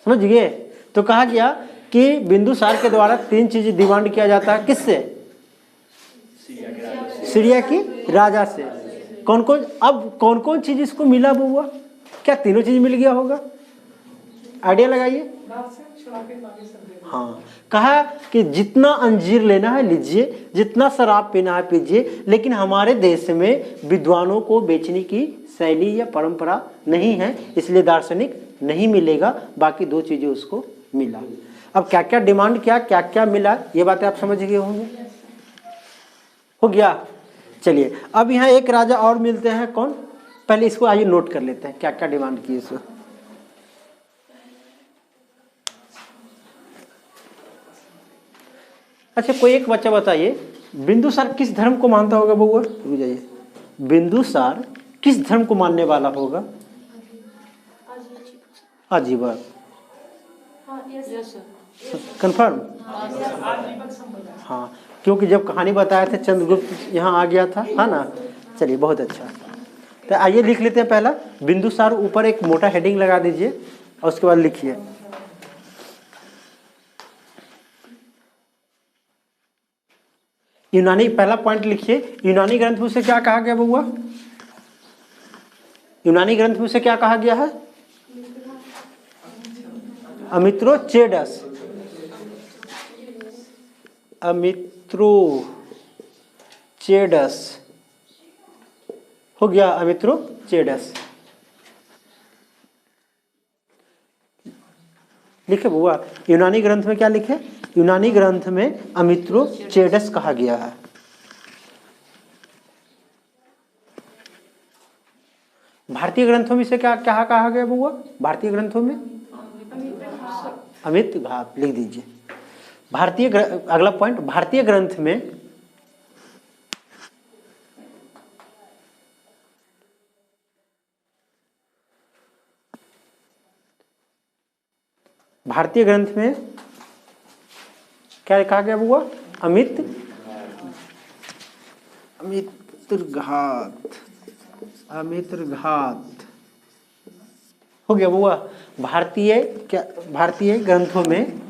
समझ गए? तो कहा गया कि बिंदुसार के द्वारा 3 चीजें डिमांड किया जाता है। किससे? सीरिया की राजा से। कौन कौन? अब कौन कौन चीज इसको मिला बउआ? क्या तीनों चीज मिल गया होगा? आइडिया लगाइए। हाँ, कहा कि जितना अंजीर लेना है लीजिए, जितना शराब पीना है पीजिए, लेकिन हमारे देश में विद्वानों को बेचने की शैली या परंपरा नहीं है, इसलिए दार्शनिक नहीं मिलेगा। बाकी 2 चीजें उसको मिला। अब क्या क्या डिमांड किया, क्या क्या मिला, ये बातें आप समझ गए होंगे। हो गया? चलिए, अब यहाँ एक राजा और मिलते हैं। कौन? पहले इसको आइए नोट कर लेते हैं क्या क्या डिमांड किए इसको। अच्छा, कोई एक बच्चा बताइए, बिंदुसार किस धर्म को मानता होगा बउआ? रुक जाइए, बिंदुसार किस धर्म को मानने वाला होगा? आजीवक। कंफर्म? हाँ, क्योंकि जब कहानी बताया था चंद्रगुप्त यहाँ आ गया था, है ना? चलिए, बहुत अच्छा। तो आइए लिख लेते हैं पहला बिंदुसार। ऊपर एक मोटा हेडिंग लगा दीजिए और उसके बाद लिखिए यूनानी। पहला पॉइंट लिखिए, यूनानी ग्रंथ में से क्या कहा गया बउआ? यूनानी ग्रंथ में से क्या कहा गया है? अमित्रोचेडस। अमित्रोचेडस हो गया, अमित्रोचेडस लिखे बुआ। यूनानी ग्रंथ में क्या लिखे? यूनानी ग्रंथ में अमित्रोचेडस कहा गया है। भारतीय ग्रंथों में से क्या क्या कहा गया बुआ? भारतीय ग्रंथों में अमित घात लिख दीजिए। भारतीय अगला पॉइंट, भारतीय ग्रंथ में क्या कहा गया बुआ? अमित्रघात हो गया बुआ। भारतीय ग्रंथों में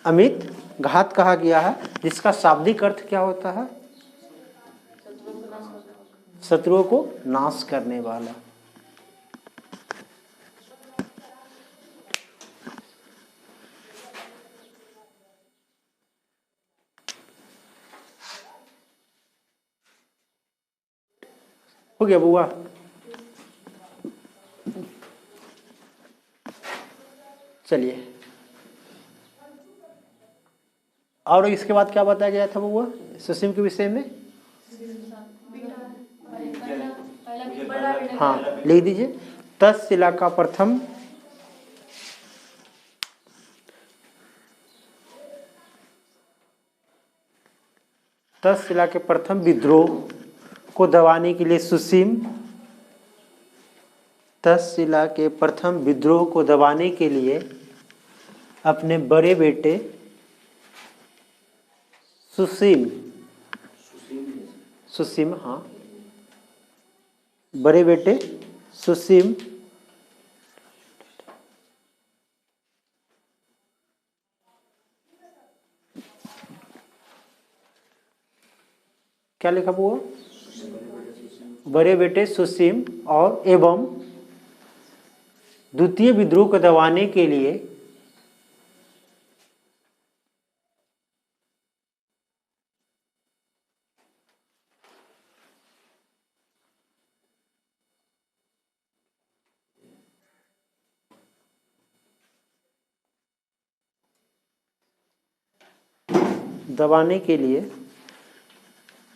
अमित घात कहा गया है, जिसका शाब्दिक अर्थ क्या होता है? शत्रुओं को नाश करने वाला। हो गया बुआ। चलिए, और इसके बाद क्या बताया गया था वो सुसीम के विषय में? हाँ लिख दीजिए। तक्षशिला का प्रथम तक्षशिला के प्रथम विद्रोह को दबाने के लिए सुसीम तक्षशिला के प्रथम विद्रोह को दबाने के लिए अपने बड़े बेटे सुसीम हाँ बड़े बेटे सुसीम क्या लिखा वो? बड़े बेटे सुसीम और एवं द्वितीय विद्रोह को दबाने के लिए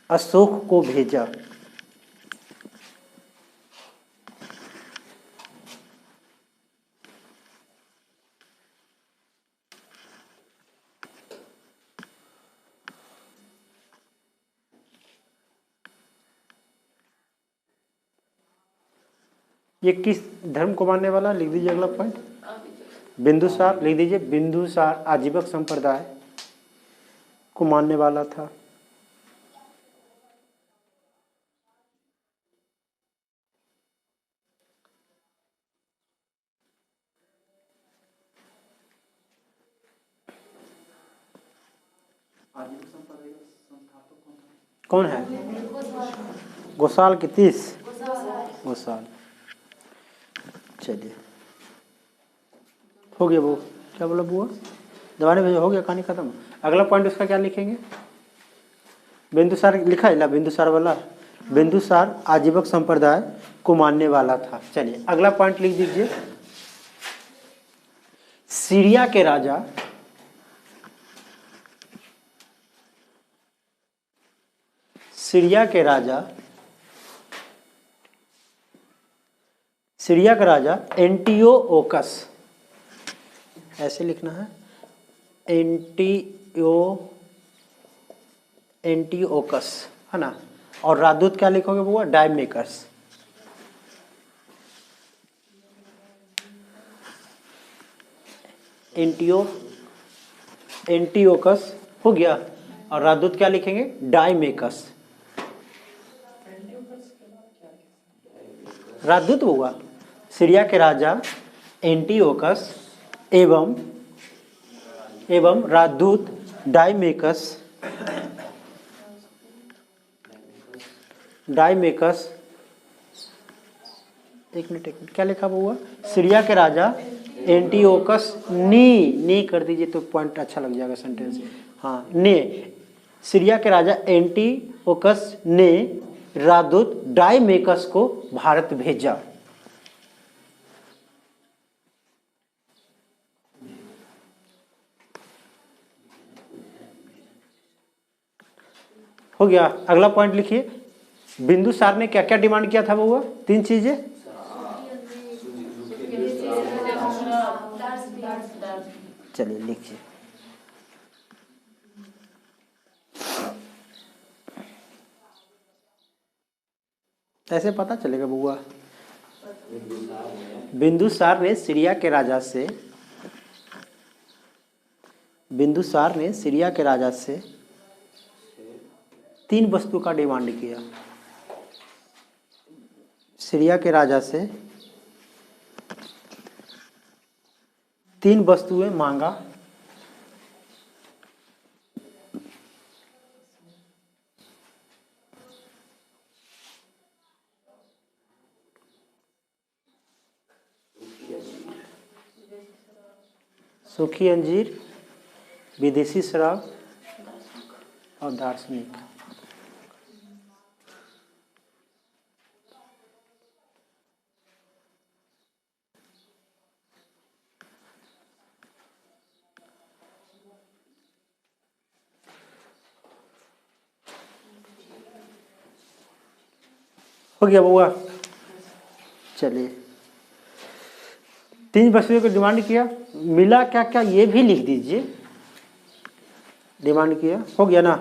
अशोक को भेजा। ये किस धर्म को मानने वाला? लिख दीजिए अगला पॉइंट। बिंदुसार लिख दीजिए। बिंदुसार आजीवक संप्रदाय को मानने वाला था। कौन है? गोसाल की 30 गोसाल। चलिए हो गया वो क्या बोला बुआ? दबाने भेजा हो गया, कहानी खत्म। अगला पॉइंट उसका क्या लिखेंगे? बिंदुसार लिखा है ना, बिंदुसार वाला। बिंदुसार आजीवक संप्रदाय को मानने वाला था। चलिए अगला पॉइंट लिख दीजिए। सीरिया के राजा एंटियोकस, ऐसे लिखना है एंटियोकस है ना। और राजदूत क्या लिखोगे वो? डायमेकस। एंटियोकस हो गया। और राजदूत क्या लिखेंगे? डायमेकस। राजदूत होगा। सीरिया के राजा एंटियोकस एवं राजदूत डायमेकस एक मिनट क्या लिखा हुआ? सीरिया के राजा एंटियोकस नी कर दीजिए तो पॉइंट अच्छा लग जाएगा सेंटेंस। हाँ ने, सीरिया के राजा एंटियोकस ने राजदूत डायमेकस को भारत भेजा। हो गया। अगला पॉइंट लिखिए। बिंदुसार ने क्या क्या डिमांड किया था वो? 3 चीजें। चलिए लिखिए। ऐसे पता चलेगा बुआ। बिंदुसार ने सीरिया के राजा से 3 वस्तु का डिमांड किया। सीरिया के राजा से 3 वस्तुएं मांगा। सूखी अंजीर, विदेशी शराब और दार्शनिक। हो गया बउआ। चलिए 3 वस्तुओं को डिमांड किया, मिला क्या क्या ये भी लिख दीजिए। डिमांड किया, हो गया ना।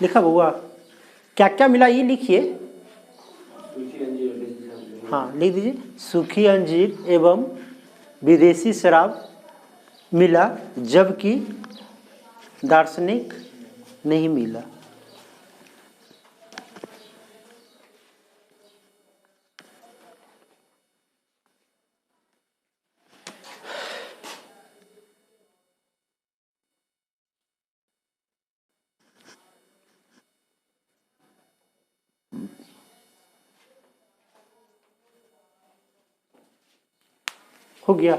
लिखा बउआ, क्या क्या मिला ये लिखिए। हाँ लिख दीजिए, सूखी अंजीर एवं विदेशी शराब मिला जबकि दार्शनिक नहीं मिला। हो गया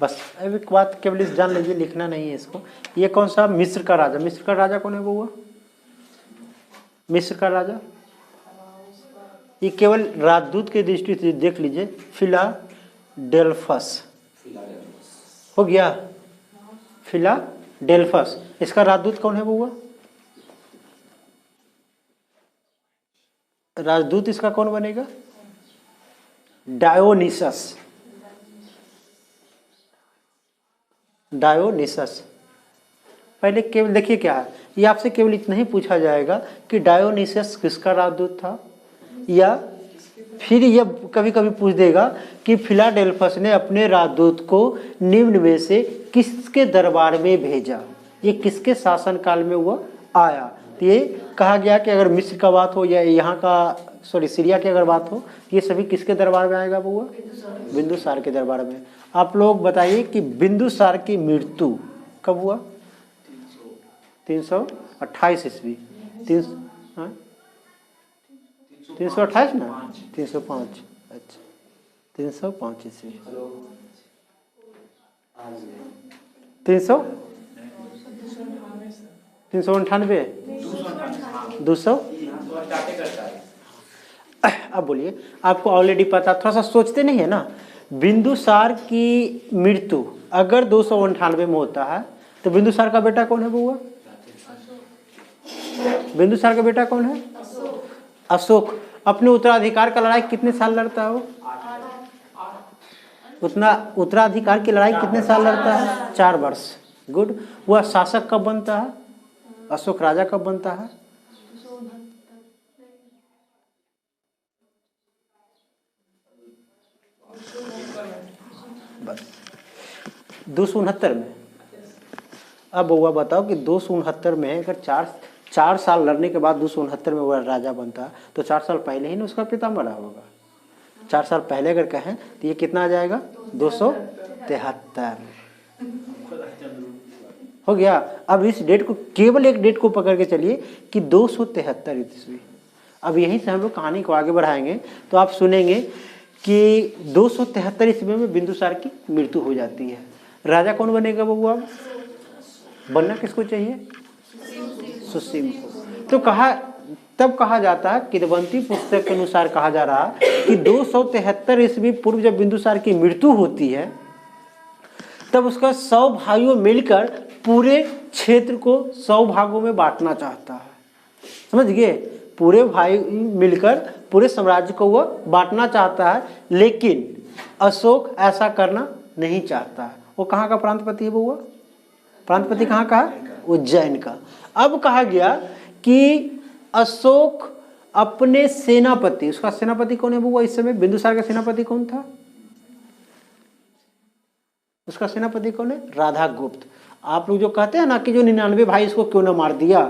बस। अब एक बात केवल इस जान लीजिए, लिखना नहीं है इसको। ये कौन सा, मिस्र का राजा। मिस्र का राजा कौन है बउआ? मिस्र का राजा, ये केवल राजदूत के दृष्टि से देख लीजिए, फिलाडेल्फस। हो गया, फिलाडेल्फस। इसका राजदूत कौन है बउआ? राजदूत इसका कौन बनेगा? डायोनिसस। डायोनिसस। पहले केवल देखिए क्या है, ये आपसे केवल इतना ही पूछा जाएगा कि डायोनिसस किसका राजदूत था, या फिर ये कभी कभी पूछ देगा कि फिलाडेल्फस ने अपने राजदूत को निम्न में से किसके दरबार में भेजा, ये किसके शासनकाल में हुआ आया। तो ये कहा गया कि अगर मिस्र का बात हो या यहाँ का सीरिया की अगर बात हो, ये सभी किसके दरबार में आएगा बउआ? बिंदुसार के दरबार में। आप लोग बताइए कि बिंदुसार की मृत्यु कब हुआ? 328 ईस्वी। 328 ना, 305। अच्छा 305 ईस्वी। 398 200। अब बोलिए, आपको ऑलरेडी पता, थोड़ा सा सोचते नहीं है ना। बिंदुसार की मृत्यु अगर 298 में होता है तो बिंदुसार का बेटा कौन है बउआ? बिंदुसार का बेटा कौन है? अशोक। अपने उत्तराधिकार का लड़ाई कितने साल लड़ता है वो? उतना उत्तराधिकार की लड़ाई कितने साल लड़ता है? 4 वर्ष। गुड। वह शासक कब बनता है? अशोक राजा कब बनता है? बस 269 में। अब बउआ बताओ कि 269 में अगर 4 साल लड़ने के बाद 269 में वह राजा बनता तो 4 साल पहले ही ना उसका पिता मरा होगा। 4 साल पहले अगर कहें तो ये कितना आ जाएगा? 273। हो गया। अब इस डेट को, केवल एक डेट को पकड़ के चलिए कि 273 ईस्वी। अब यहीं से हम लोग कहानी को आगे बढ़ाएंगे तो आप सुनेंगे कि 273 ईस्वी में बिंदुसार की मृत्यु हो जाती है। राजा कौन बनेगा बबुआ? बनना किसको चाहिए? सुसीम को। तो तब कहा जाता है, किदवंती पुस्तक के अनुसार कहा जा रहा कि 273 ईस्वी पूर्व जब बिंदुसार की मृत्यु होती है तब उसका 100 भाइयों मिलकर पूरे क्षेत्र को 100 भागों में बांटना चाहता है। समझ गए? पूरे भाई मिलकर पूरे साम्राज्य को वह बांटना चाहता है, लेकिन अशोक ऐसा करना नहीं चाहता है। वो कहाँ का प्रांतपति है बउआ? प्रांतपति कहाँ का? उज्जैन का। अब कहा गया कि अशोक अपने सेनापति, उसका सेनापति कौन है बउआ इस समय? बिंदुसार का सेनापति कौन था? उसका सेनापति कौन है? राधागुप्त। आप लोग जो कहते हैं ना कि जो 99 भाई इसको क्यों ना मार दिया,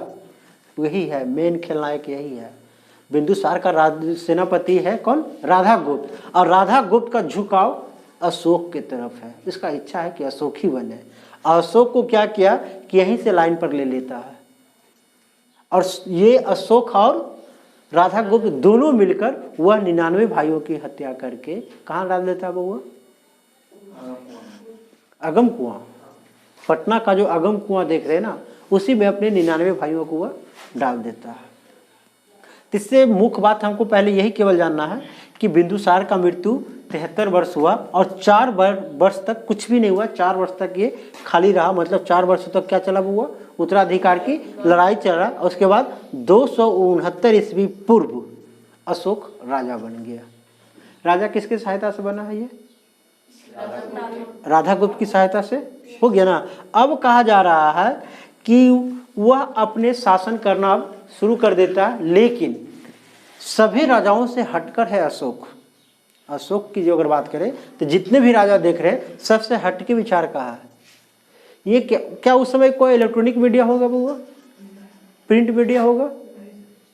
वही है मेन खलनायक, यही है। बिंदुसार का सेनापति है कौन? राधागुप्त। और राधागुप्त का झुकाव अशोक की तरफ है। इसका इच्छा है कि अशोक ही बने। अशोक को क्या किया कि यहीं से लाइन पर ले लेता है, और ये अशोक और राधागुप्त दोनों मिलकर वह 99 भाइयों की हत्या करके कहाँ डाल देता है बउआ? अगम कुआं। पटना का जो अगम कुआं देख रहे हैं ना, उसी में अपने 99 भाइयों को वह डाल देता है। इससे मुख्य बात हमको पहले यही केवल जानना है कि बिंदुसार का मृत्यु 73 वर्ष हुआ और 4 वर्ष तक कुछ भी नहीं हुआ। 4 वर्ष तक ये खाली रहा, मतलब 4 वर्ष तक क्या चला हुआ, उत्तराधिकार की लड़ाई चल रहा। उसके बाद 269 ईस्वी पूर्व अशोक राजा बन गया। राजा किसकी सहायता से बना है ये? राधा गुप्त की सहायता से हो गया ना। अब कहा जा रहा है कि वह अपने शासन करना अब शुरू कर देता है, लेकिन सभी राजाओं से हटकर है अशोक। अशोक की जो अगर बात करें तो जितने भी राजा देख रहे हैं सबसे हटके विचार कहा है। ये क्या उस समय कोई इलेक्ट्रॉनिक मीडिया होगा वो, प्रिंट मीडिया होगा?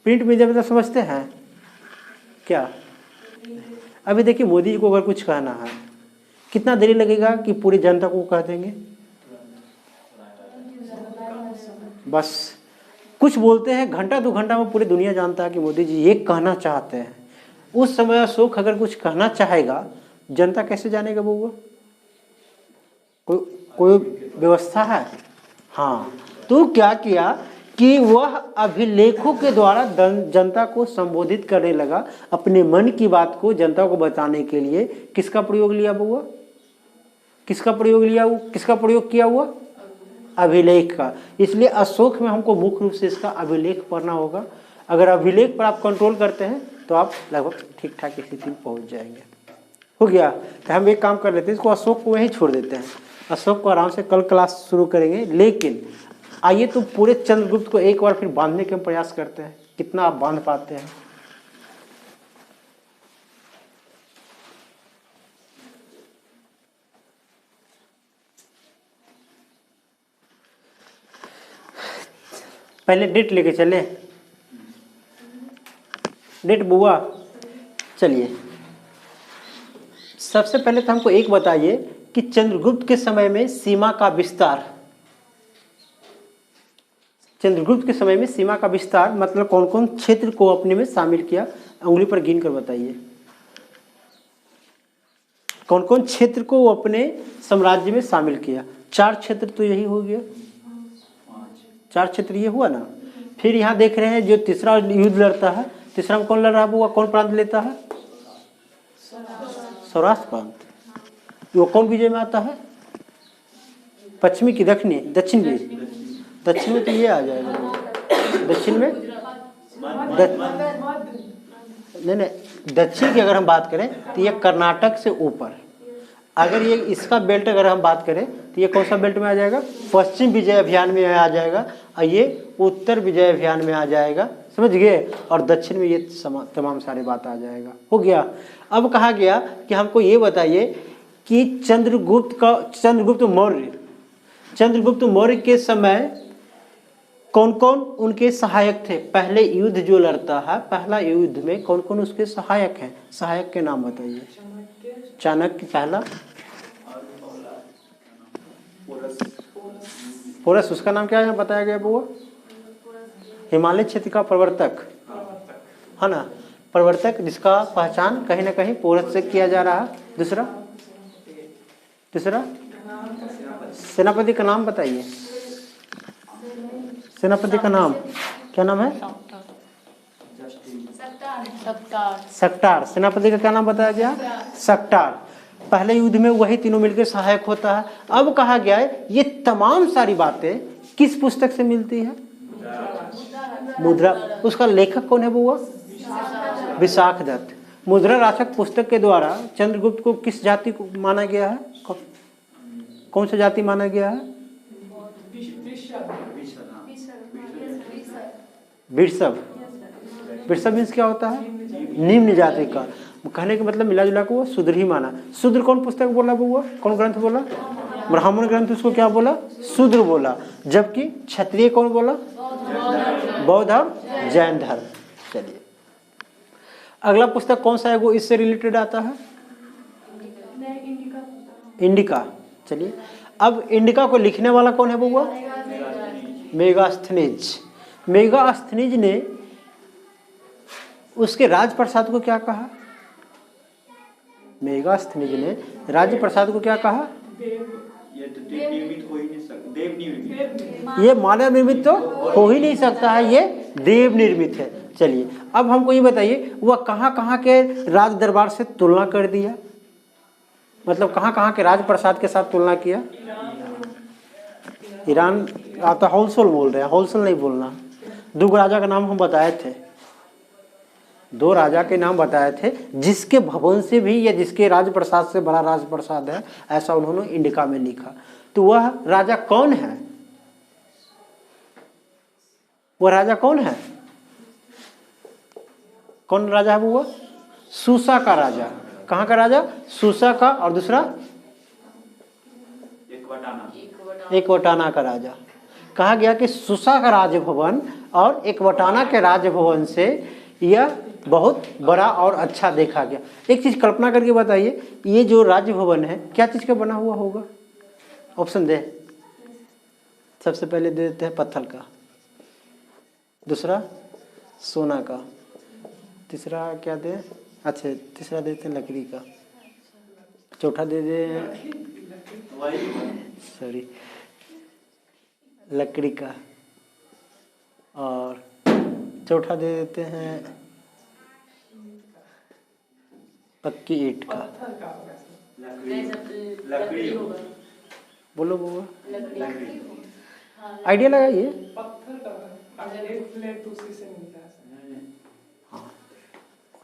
प्रिंट मीडिया में तो समझते हैं क्या? अभी देखिए मोदी जी को अगर कुछ कहना है कितना देरी लगेगा कि पूरी जनता को कह देंगे? बस कुछ बोलते हैं घंटा 2 घंटा में पूरी दुनिया जानता है कि मोदी जी ये कहना चाहते हैं। उस समय अशोक अगर कुछ कहना चाहेगा जनता कैसे जानेगा वो? कोई व्यवस्था है? हाँ, तो क्या किया कि वह अभिलेखों के द्वारा जनता को संबोधित करने लगा। अपने मन की बात को जनता को बताने के लिए किसका प्रयोग लिया हुआ? किसका प्रयोग किया हुआ? अभिलेख का। इसलिए अशोक में हमको मुख्य रूप से इसका अभिलेख पढ़ना होगा। अगर अभिलेख पर आप कंट्रोल करते हैं तो आप लगभग ठीक ठाक स्थिति में पहुंच जाएंगे। हो गया? तो हम एक काम कर लेते हैं, इसको अशोक को वहीं छोड़ देते हैं। अशोक को आराम से कल क्लास शुरू करेंगे। लेकिन आइए तो पूरे चंद्रगुप्त को एक बार फिर बांधने के प्रयास करते हैं, कितना आप बांध पाते हैं। पहले डेट लेके चले, डेट बुआ। चलिए सबसे पहले तो हमको एक बताइए कि चंद्रगुप्त के समय में सीमा का विस्तार, चंद्रगुप्त के समय में सीमा का विस्तार मतलब कौन कौन क्षेत्र को अपने में शामिल किया? उंगली पर गिन कर बताइए कौन कौन क्षेत्र को वो अपने साम्राज्य में शामिल किया। 4 क्षेत्र तो यही हो गया, 4 क्षेत्र ये हुआ ना। फिर यहाँ देख रहे हैं जो तीसरा युद्ध लड़ता है, तीसरा में कौन लड़ रहा है? कौन प्रांत लेता है? सौराष्ट्र प्रांत। वो कौन विजय में आता है? पश्चिमी की दक्षिणी? दक्षिण में। दक्षिण में तो ये आ जाएगा, दक्षिण में नहीं, दक्षिण की अगर हम बात करें तो ये कर्नाटक से ऊपर। अगर ये इसका बेल्ट अगर हम बात करें तो ये कौन सा बेल्ट में आ जाएगा? पश्चिम विजय अभियान में आ जाएगा, और ये उत्तर विजय अभियान में आ जाएगा। समझ गए? और दक्षिण में ये तमाम सारी बात आ जाएगा। हो गया? अब कहा गया कि हमको ये बताइए कि चंद्रगुप्त मौर्य के समय कौन कौन उनके सहायक थे? पहले युद्ध जो लड़ता है, पहला युद्ध में कौन कौन उसके सहायक हैं? सहायक के नाम बताइए। चाणक्य पहला, पोरस उसका नाम क्या है बताया गया वो? हिमालय क्षेत्र का प्रवर्तक है ना, प्रवर्तक जिसका पहचान कहीं ना कहीं पोरस से किया जा रहा है। दूसरा सेनापति का नाम बताइए। सेनापति का नाम क्या नाम है? सक्टार। सेनापति का क्या नाम बताया गया? सक्टार। पहले युद्ध में वही तीनों मिलकर सहायक होता है। अब कहा गया है ये तमाम सारी बातें किस पुस्तक से मिलती है? मुद्रा। उसका लेखक कौन है वो? विशाख दत्त। मुद्रा राक्षक पुस्तक के द्वारा चंद्रगुप्त को किस जाति को माना गया है? कौन सा जाति माना गया है? वृषभ। वृषभ मीन्स क्या होता है? निम्न जाति का। कहने का मतलब मिला जुला को वो शूद्र ही माना। शूद्र कौन पुस्तक बोला वो? कौन ग्रंथ बोला? ब्राह्मण ग्रंथ। उसको क्या बोला? शूद्र बोला। जबकि क्षत्रिय कौन बोला? बौद्ध और जैन धर्म। चलिए अगला पुस्तक कौन सा है वो इससे रिलेटेड आता है? इंडिका। चलिए अब इंडिका को लिखने वाला कौन है वो? मेगास्थनीज। मेगास्थनीज ने उसके राजप्रसाद को क्या कहा? मेगास्थनीज ने राजप्रसाद को क्या कहा? ये मानव निर्मित तो हो ही नहीं सकता है, ये देव निर्मित है। चलिए अब हमको ये बताइए वह कहाँ कहाँ के राज दरबार से तुलना कर दिया? मतलब कहाँ कहाँ के राजप्रसाद के साथ तुलना किया? ईरान। आप तो होलसेल बोल रहे हैं, होलसेल नहीं बोलना। दो राजा का नाम हम बताए थे, 2 राजा के नाम बताए थे, जिसके भवन से भी या जिसके राजप्रसाद से बड़ा राजप्रसाद है, ऐसा उन्होंने इंडिका में लिखा। तो वह राजा कौन है? वह राजा कौन है? कौन राजा है वो? सूसा का राजा। कहाँ का राजा? सूसा का। और दूसरा एकवटाना का राजा। कहा गया कि सूसा का राजभवन और एकवटाना के राजभवन से यह बहुत बड़ा और अच्छा देखा गया। एक चीज कल्पना करके बताइए, ये जो राजभवन है क्या चीज का बना हुआ होगा? ऑप्शन दे। सबसे पहले दे देते हैं पत्थर का, दूसरा सोना का, तीसरा क्या दे? अच्छा तीसरा देते हैं लकड़ी का, चौथा दे दे सॉरी लकड़ी का, और चौथा दे देते हैं पक्की ईंट का। बोलो बोलो, आइडिया लगाइए। हाँ,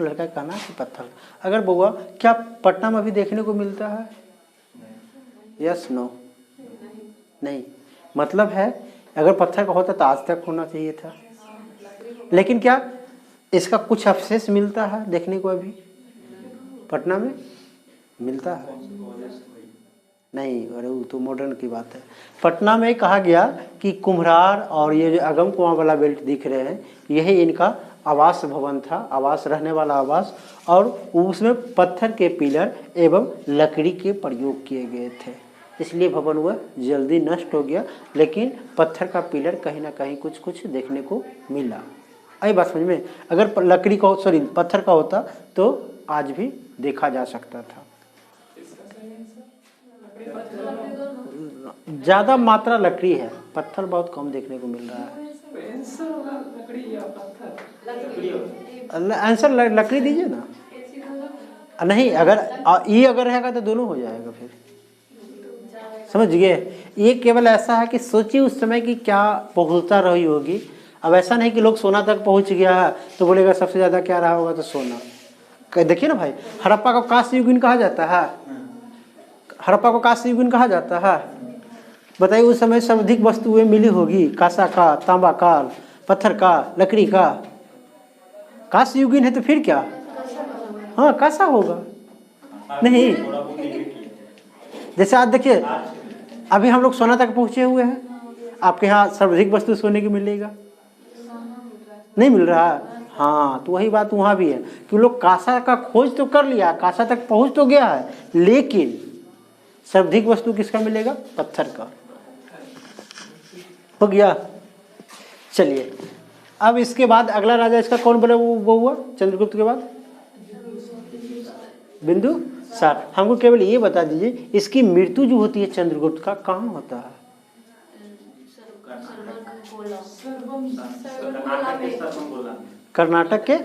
लड़का का कहना कि पत्थर। अगर बउआ क्या पटना में भी देखने को मिलता है? Yes no? नहीं। मतलब है अगर पत्थर का होता तो आज तक होना चाहिए था, लेकिन क्या इसका कुछ अवशेष मिलता है देखने को? अभी पटना में मिलता है? नहीं, अरे वो तो मॉडर्न की बात है। पटना में कहा गया कि कुम्हरार और ये जो अगम कुआं वाला बेल्ट दिख रहे हैं, यही इनका आवास भवन था, आवास रहने वाला आवास, और उसमें पत्थर के पिलर एवं लकड़ी के प्रयोग किए गए थे, इसलिए भवन वह जल्दी नष्ट हो गया। लेकिन पत्थर का पिलर कहीं ना कहीं कुछ कुछ देखने को मिला। आई बात समझ में? अगर लकड़ी का सॉरी पत्थर का होता तो आज भी देखा जा सकता था। ज्यादा मात्रा लकड़ी है, पत्थर बहुत कम देखने को मिल रहा है। आंसर लकड़ी दीजिए ना। नहीं, अगर ये अगर रहेगा तो दोनों हो जाएगा फिर, समझ गए? ये केवल ऐसा है कि सोचिए उस समय की क्या पहुंचता रही होगी। अब ऐसा नहीं कि लोग सोना तक पहुंच गया है तो बोलेगा सबसे ज्यादा क्या रहा होगा, तो सोना। देखिए ना भाई, हड़प्पा को कांस्य युगीन कहा जाता है, हड़प्पा को कांस्य युगीन कहा जाता है। बताइए उस समय सर्वाधिक वस्तुएं मिली होगी, कांसा का, तांबा का, पत्थर का, लकड़ी का। कांस्य युगीन है तो फिर क्या? हाँ कांसा होगा। नहीं, जैसे आज देखिए अभी हम लोग सोना तक पहुंचे हुए हैं, आपके यहाँ सर्वाधिक वस्तु सोने की मिलेगा? नहीं मिल रहा है। हाँ, तो वही बात वहाँ भी है कि लोग कांसा का खोज तो कर लिया, कांसा तक पहुँच तो गया है, लेकिन सर्वाधिक वस्तु किसका मिलेगा? पत्थर का। हो गया। चलिए अब इसके बाद अगला राजा इसका कौन बना? वो हुआ चंद्रगुप्त के बाद बिंदुसार। हमको केवल ये बता दीजिए इसकी मृत्यु जो होती है चंद्रगुप्त का कहाँ होता है? कर्नाटक के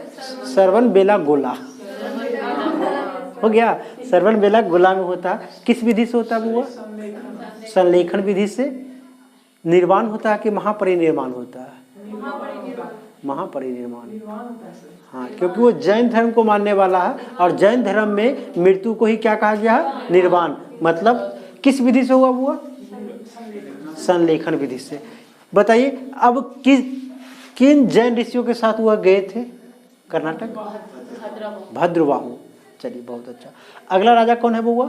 श्रवणबेलागोला। हो गया, श्रवणबेलागोला में होता है। किस विधि से होता है वो? संलेखन विधि से। निर्वाण होता है कि महापरिनिर्वाण होता है? महापरिनिर्वाण। हाँ, क्योंकि वो जैन धर्म को मानने वाला है, और जैन धर्म में मृत्यु को ही क्या कहा गया है? निर्वाण। मतलब किस विधि से हुआ वो? संलेखन विधि से। बताइए अब किन जैन ऋषियों के साथ वह गए थे कर्नाटक? भद्रवाहु। चलिए बहुत अच्छा। अगला राजा कौन है वो?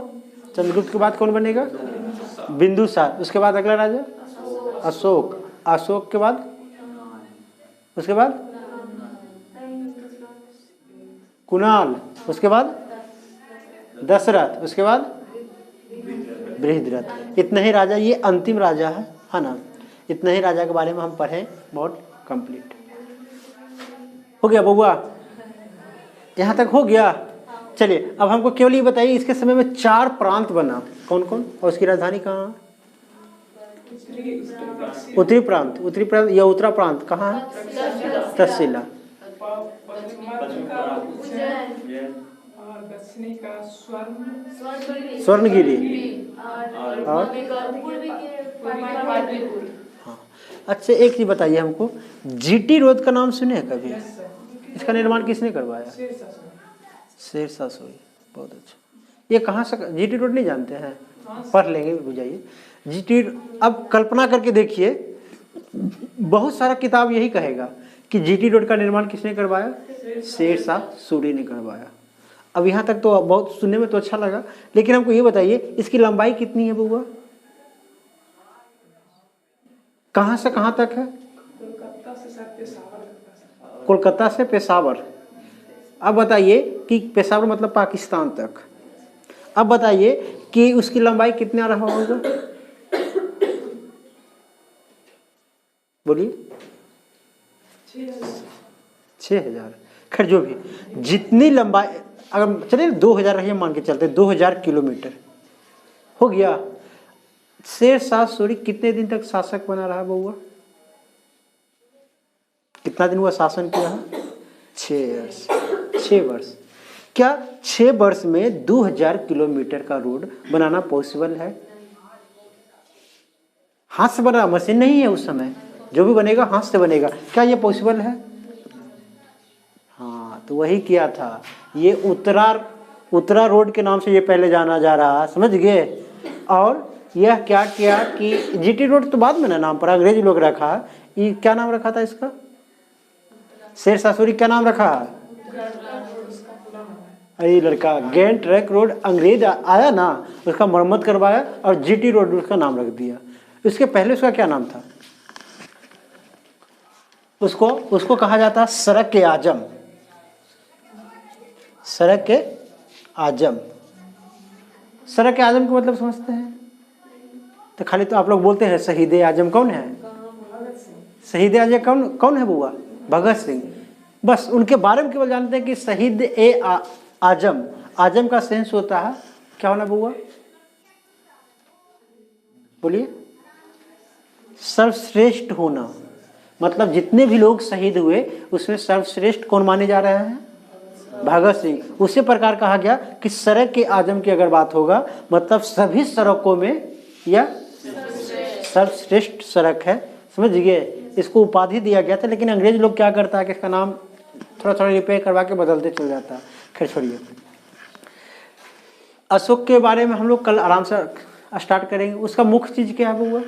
चंद्रगुप्त के बाद कौन बनेगा? बिंदुसार। उसके बाद अगला राजा अशोक। अशोक के बाद उसके बाद कुणाल। उसके बाद दशरथ। उसके बाद बृहद्रथ। इतने ही राजा, ये अंतिम राजा है ना? इतने ही राजा के बारे में हम पढ़े, बहुत कंप्लीट हो गया बउआ। यहाँ तक हो गया। चलिए अब हमको केवल ये बताइए इसके समय में 4 प्रांत बना, कौन कौन, और उसकी राजधानी कहाँ? उत्तरी प्रांत। उत्तरी प्रांत या उत्तरा प्रांत कहाँ है? तक्षशिला। स्वर्णगिरी और हाँ। अच्छा एक चीज बताइए हमको, जीटी रोड का नाम सुने हैं कभी? इसका निर्माण किसने करवाया? शेरशाह सूरी। बहुत अच्छा। ये कहाँ से, जीटी रोड नहीं जानते हैं? पढ़ लेंगे, बुझाइए जीटी। अब कल्पना करके देखिए, बहुत सारा किताब यही कहेगा कि जीटी रोड का निर्माण किसने करवाया? शेरशाह सूरी ने करवाया। अब यहाँ तक तो बहुत सुनने में तो अच्छा लगा, लेकिन हमको ये बताइए इसकी लंबाई कितनी है बउआ? कहाँ से कहाँ तक है? कोलकाता से पेशावर। अब बताइए कि पेशावर मतलब पाकिस्तान तक। अब बताइए कि उसकी लंबाई कितना रहा होगा? बोलिए। 6000। खैर जो भी, जितनी लंबाई, अगर चलिए 2000 रहिए, मान के चलते 2000 किलोमीटर हो गया। शेरशाह सूरी कितने दिन तक शासक बना रहा बउआ? कितना दिन हुआ शासन किया है? 6 वर्ष। क्या 6 वर्ष में 2000 किलोमीटर का रोड बनाना पॉसिबल है? हाथ से बना, मशीन नहीं है उस समय, जो भी बनेगा हाथ से बनेगा। क्या ये पॉसिबल है? हाँ, तो वही किया था। ये उत्तरा रोड के नाम से ये पहले जाना जा रहा, समझ गए। और यह क्या किया कि जीटी रोड तो बाद में ना नाम पर अंग्रेज लोग रखा। ये क्या नाम रखा था इसका? शेरशाह सूरी क्या नाम रखा? अरे लड़का, ग्रैंड ट्रैंक रोड अंग्रेज आया ना, उसका मरम्मत करवाया और जीटी रोड उसका नाम रख दिया। इसके पहले उसका क्या नाम था? उसको कहा जाता सड़क के आजम। सड़क के आजम। सड़क के आजम का मतलब समझते हैं? तो खाली तो आप लोग बोलते हैं शहीद आजम कौन है? शहीद आजम कौन है बुआ? भगत सिंह। बस उनके बारे में केवल जानते हैं कि शहीद आजम। आजम का सेंस होता है क्या होना बुआ? बोलिए। सर्वश्रेष्ठ होना। मतलब जितने भी लोग शहीद हुए उसमें सर्वश्रेष्ठ कौन माने जा रहे हैं? भगत सिंह। उसी प्रकार कहा गया कि सड़क के आजम की अगर बात होगा, मतलब सभी सड़कों में यह सर्वश्रेष्ठ सड़क है, समझ गए। इसको उपाधि दिया गया था, लेकिन अंग्रेज लोग क्या करता है कि इसका नाम थोड़ा थोड़ा रिपेयर करवा के बदलते चल जाता है। खैर छोड़िए। अशोक के बारे में हम लोग कल आराम से स्टार्ट करेंगे। उसका मुख्य चीज क्या है वो?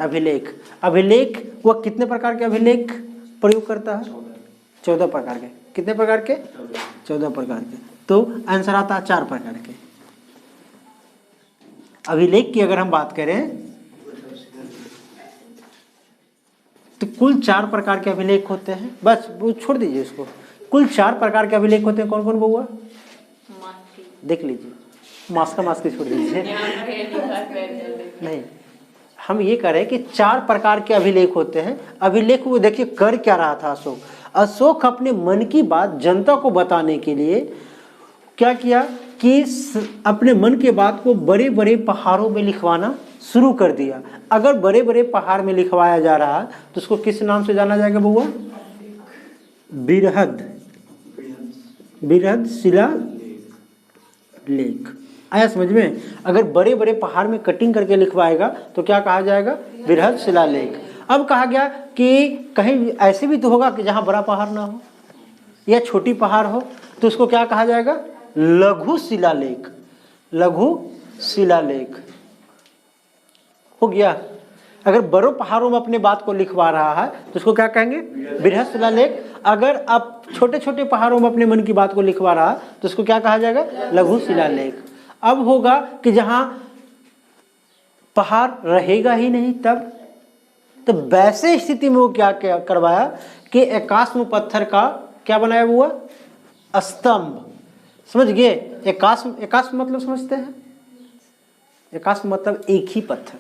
अभिलेख। अभिलेख वह कितने प्रकार के अभिलेख प्रयोग करता है? 14 प्रकार के। कितने प्रकार के? 14 प्रकार के। तो आंसर आता है 4 प्रकार के। अभिलेख की अगर हम बात करें तो कुल 4 प्रकार के अभिलेख होते हैं। बस वो छोड़ दीजिए उसको। कुल 4 प्रकार के अभिलेख होते हैं। कौन कौन बउआ? देख लीजिए। मास्क के छोड़ दीजिए। नहीं, हम ये कह रहे हैं कि 4 प्रकार के अभिलेख होते हैं। अभिलेख वो देखिए कर क्या रहा था अशोक। अशोक अपने मन की बात जनता को बताने के लिए क्या किया कि अपने मन की बात को बड़े बड़े पहाड़ों में लिखवाना शुरू कर दिया। अगर बड़े बड़े पहाड़ में लिखवाया जा रहा है तो उसको किस नाम से जाना जाएगा बउआ? बृहद शिला लेख। आया समझ में? अगर बड़े बड़े पहाड़ में कटिंग करके लिखवाएगा तो क्या कहा जाएगा? बृहद शिला लेख। अब कहा गया कि कहीं ऐसे भी तो होगा कि जहां बड़ा पहाड़ ना हो या छोटी पहाड़ हो, तो उसको क्या कहा जाएगा? लघु शिलालेख। लघु शिलालेख हो गया। अगर बड़ों पहाड़ों में अपने बात को लिखवा रहा है तो उसको क्या कहेंगे? बृहद शिलालेख। अगर आप छोटे छोटे पहाड़ों में अपने मन की बात को लिखवा रहा है तो उसको क्या कहा जाएगा? लघु शिलालेख। अब होगा कि जहां पहाड़ रहेगा ही नहीं तब, तो वैसे स्थिति में वो क्या करवाया कि एकास्म पत्थर का क्या बनाया हुआ? स्तंभ। समझ गए? एकास्म मतलब समझते हैं? एकास्म मतलब एक ही पत्थर,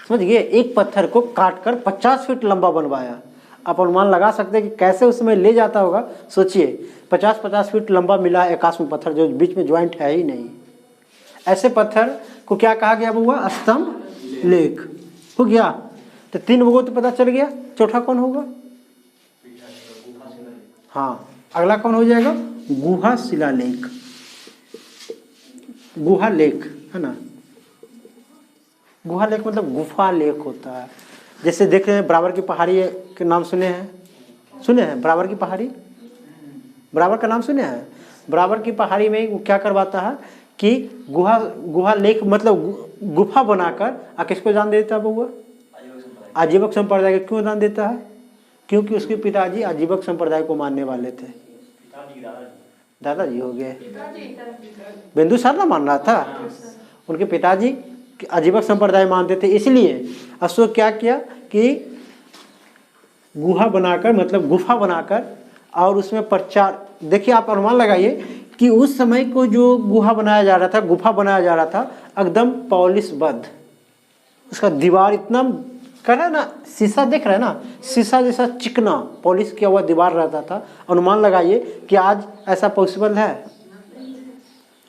समझ गए? एक पत्थर को काटकर 50 फीट लंबा बनवाया। आप अनुमान लगा सकते हैं कि कैसे उसमें ले जाता होगा। सोचिए 50-50 फीट लंबा मिला एकास्म पत्थर, जो बीच में ज्वाइंट है ही नहीं। ऐसे पत्थर को क्या कहा गया हुआ? स्तंभ लेख। हो गया। तो 3 लोगों तो पता चल गया। चौथा कौन होगा? हाँ, अगला कौन हो जाएगा? गुहा शिलालेख। गुहा लेख है ना, गुहा लेख मतलब गुफा लेख होता है। जैसे देख रहे हैं बराबर की पहाड़ी के नाम सुने हैं? सुने हैं बराबर की पहाड़ी? बराबर का नाम सुने हैं? बराबर की पहाड़ी में वो क्या करवाता है कि गुहा लेख मतलब गुफा बनाकर किसको दान देता है बउआ? आजीवक संप्रदाय को। क्यों दान देता है? क्योंकि उसके पिताजी आजीवक संप्रदाय को मानने वाले थे। दादाजी हो गए, बिंदुसार ना मान रहा था, उनके पिताजी आजीवक संप्रदाय मानते थे। इसलिए अशोक क्या किया कि गुहा बनाकर मतलब गुफा बनाकर और उसमें प्रचार। देखिए आप अनुमान लगाइए कि उस समय को जो गुहा बनाया जा रहा था, गुफा बनाया जा रहा था, एकदम पॉलिशबद्ध, उसका दीवार इतना कर रहा है ना, शीशा देख रहा है ना, शीशा जैसा चिकना पॉलिश किया हुआ दीवार रहता था। अनुमान लगाइए कि आज ऐसा पॉसिबल है?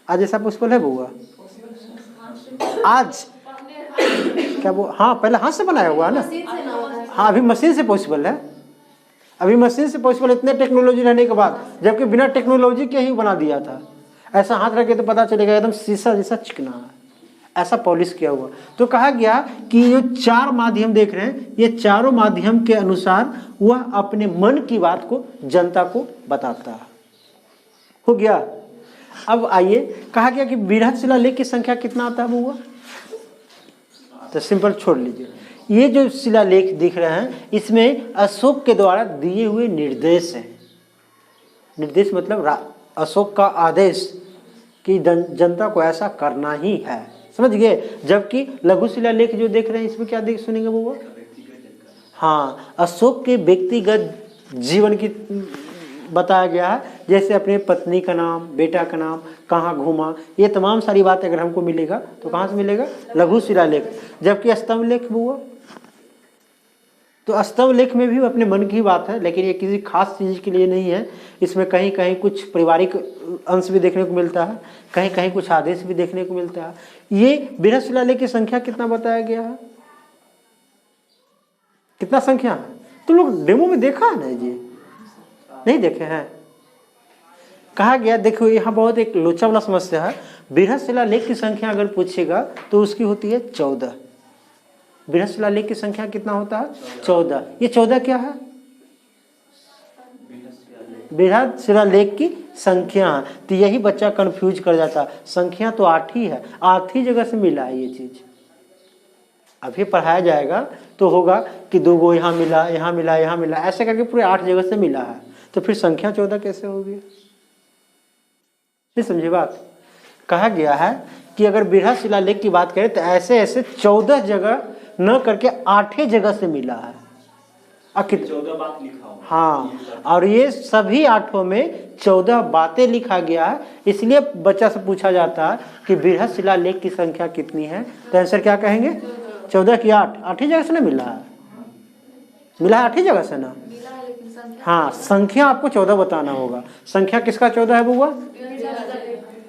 आज ऐसा पॉसिबल है बउआ? आज क्या वो, हाँ पहले हाथ से बनाया हुआ है ना, हाँ अभी मशीन से पॉसिबल है, अभी मशीन से पॉसिबल, इतने टेक्नोलॉजी रहने के बाद, जबकि बिना टेक्नोलॉजी के ही बना दिया था। ऐसा हाथ रखे तो पता चलेगा एकदम शीशा जैसा चिकना है, ऐसा पॉलिश किया हुआ। तो कहा गया कि ये 4 माध्यम देख रहे हैं, ये चारों माध्यम के अनुसार वह अपने मन की बात को जनता को बताता है। हो गया। अब आइए, कहा गया कि बृहद शिलालेख की संख्या कितना आता है बउआ? तो सिंपल छोड़ लीजिए। ये जो शिलालेख दिख रहे हैं इसमें अशोक के द्वारा दिए हुए निर्देश हैं। निर्देश मतलब अशोक का आदेश कि जनता को ऐसा करना ही है, समझ गए। जबकि लघु शिलालेख जो देख रहे हैं इसमें क्या देख सुनेंगे वो? हाँ, अशोक के व्यक्तिगत जीवन की बताया गया है, जैसे अपने पत्नी का नाम, बेटा का नाम, कहाँ घूमा, ये तमाम सारी बातें अगर हमको मिलेगा तो कहाँ से मिलेगा? लघु शिलालेख। जबकि स्तंभ लेख हुआ तो स्तंभ लेख में भी अपने मन की बात है, लेकिन ये किसी खास चीज़ के लिए नहीं है। इसमें कहीं कहीं कुछ पारिवारिक अंश भी देखने को मिलता है, कहीं कहीं कुछ आदेश भी देखने को मिलता है। ये बृहद शिलालेख की संख्या कितना बताया गया है? कितना संख्या है? तो लोग डेमो में देखा है ना जी? नहीं देखे हैं? कहा गया, देखो यहाँ बहुत एक लोचा वाला समस्या है। बृहद शिलालेख की संख्या अगर पूछेगा तो उसकी होती है 14। बृहद शिलालेख की संख्या कितना होता है? 14। ये 14 क्या है? बृहद शिलालेख की संख्या। तो यही बच्चा कंफ्यूज कर जाता, संख्या तो 8 ही है, 8 ही जगह से मिला है ये चीज। अभी पढ़ाया जाएगा तो होगा कि 2 गो यहाँ मिला, यहाँ मिला, यहाँ मिला, ऐसे करके पूरे 8 जगह से मिला है। तो फिर संख्या 14 कैसे होगी? नहीं समझे बात? कहा गया है कि अगर बृहद शिलालेख की बात करें तो ऐसे ऐसे 14 जगह न करके 8 जगह से मिला है। 14 बात लिखा हुआ। हाँ, और ये सभी 8 में 14 बातें लिखा गया है। इसलिए बच्चा से पूछा जाता है कि बृहद शिलालेख की संख्या कितनी है, तो आंसर क्या कहेंगे? 14 की 8। 8 ही जगह से ना मिला है? मिला है 8 ही जगह से ना? हाँ, संख्या आपको 14 बताना होगा। संख्या किसका 14 है बुआ?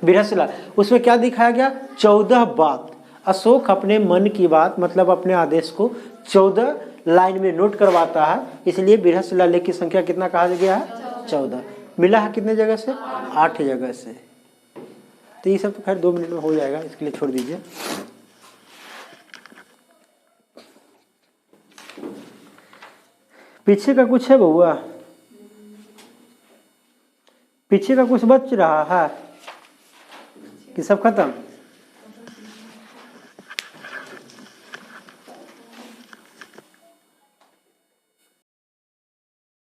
बृहद शिलालेख। उसमें क्या दिखाया गया? 14 बात। अशोक अपने मन की बात मतलब अपने आदेश को 14 लाइन में नोट करवाता है। इसलिए बृहद शिलालेख की संख्या कितना कहा गया है? 14। मिला है कितने जगह से? 8 जगह से। तो ये सब तो खैर 2 मिनट में हो जाएगा, इसके लिए छोड़ दीजिए। पीछे का कुछ है बउआ? पीछे का कुछ बच रहा है कि सब खत्म?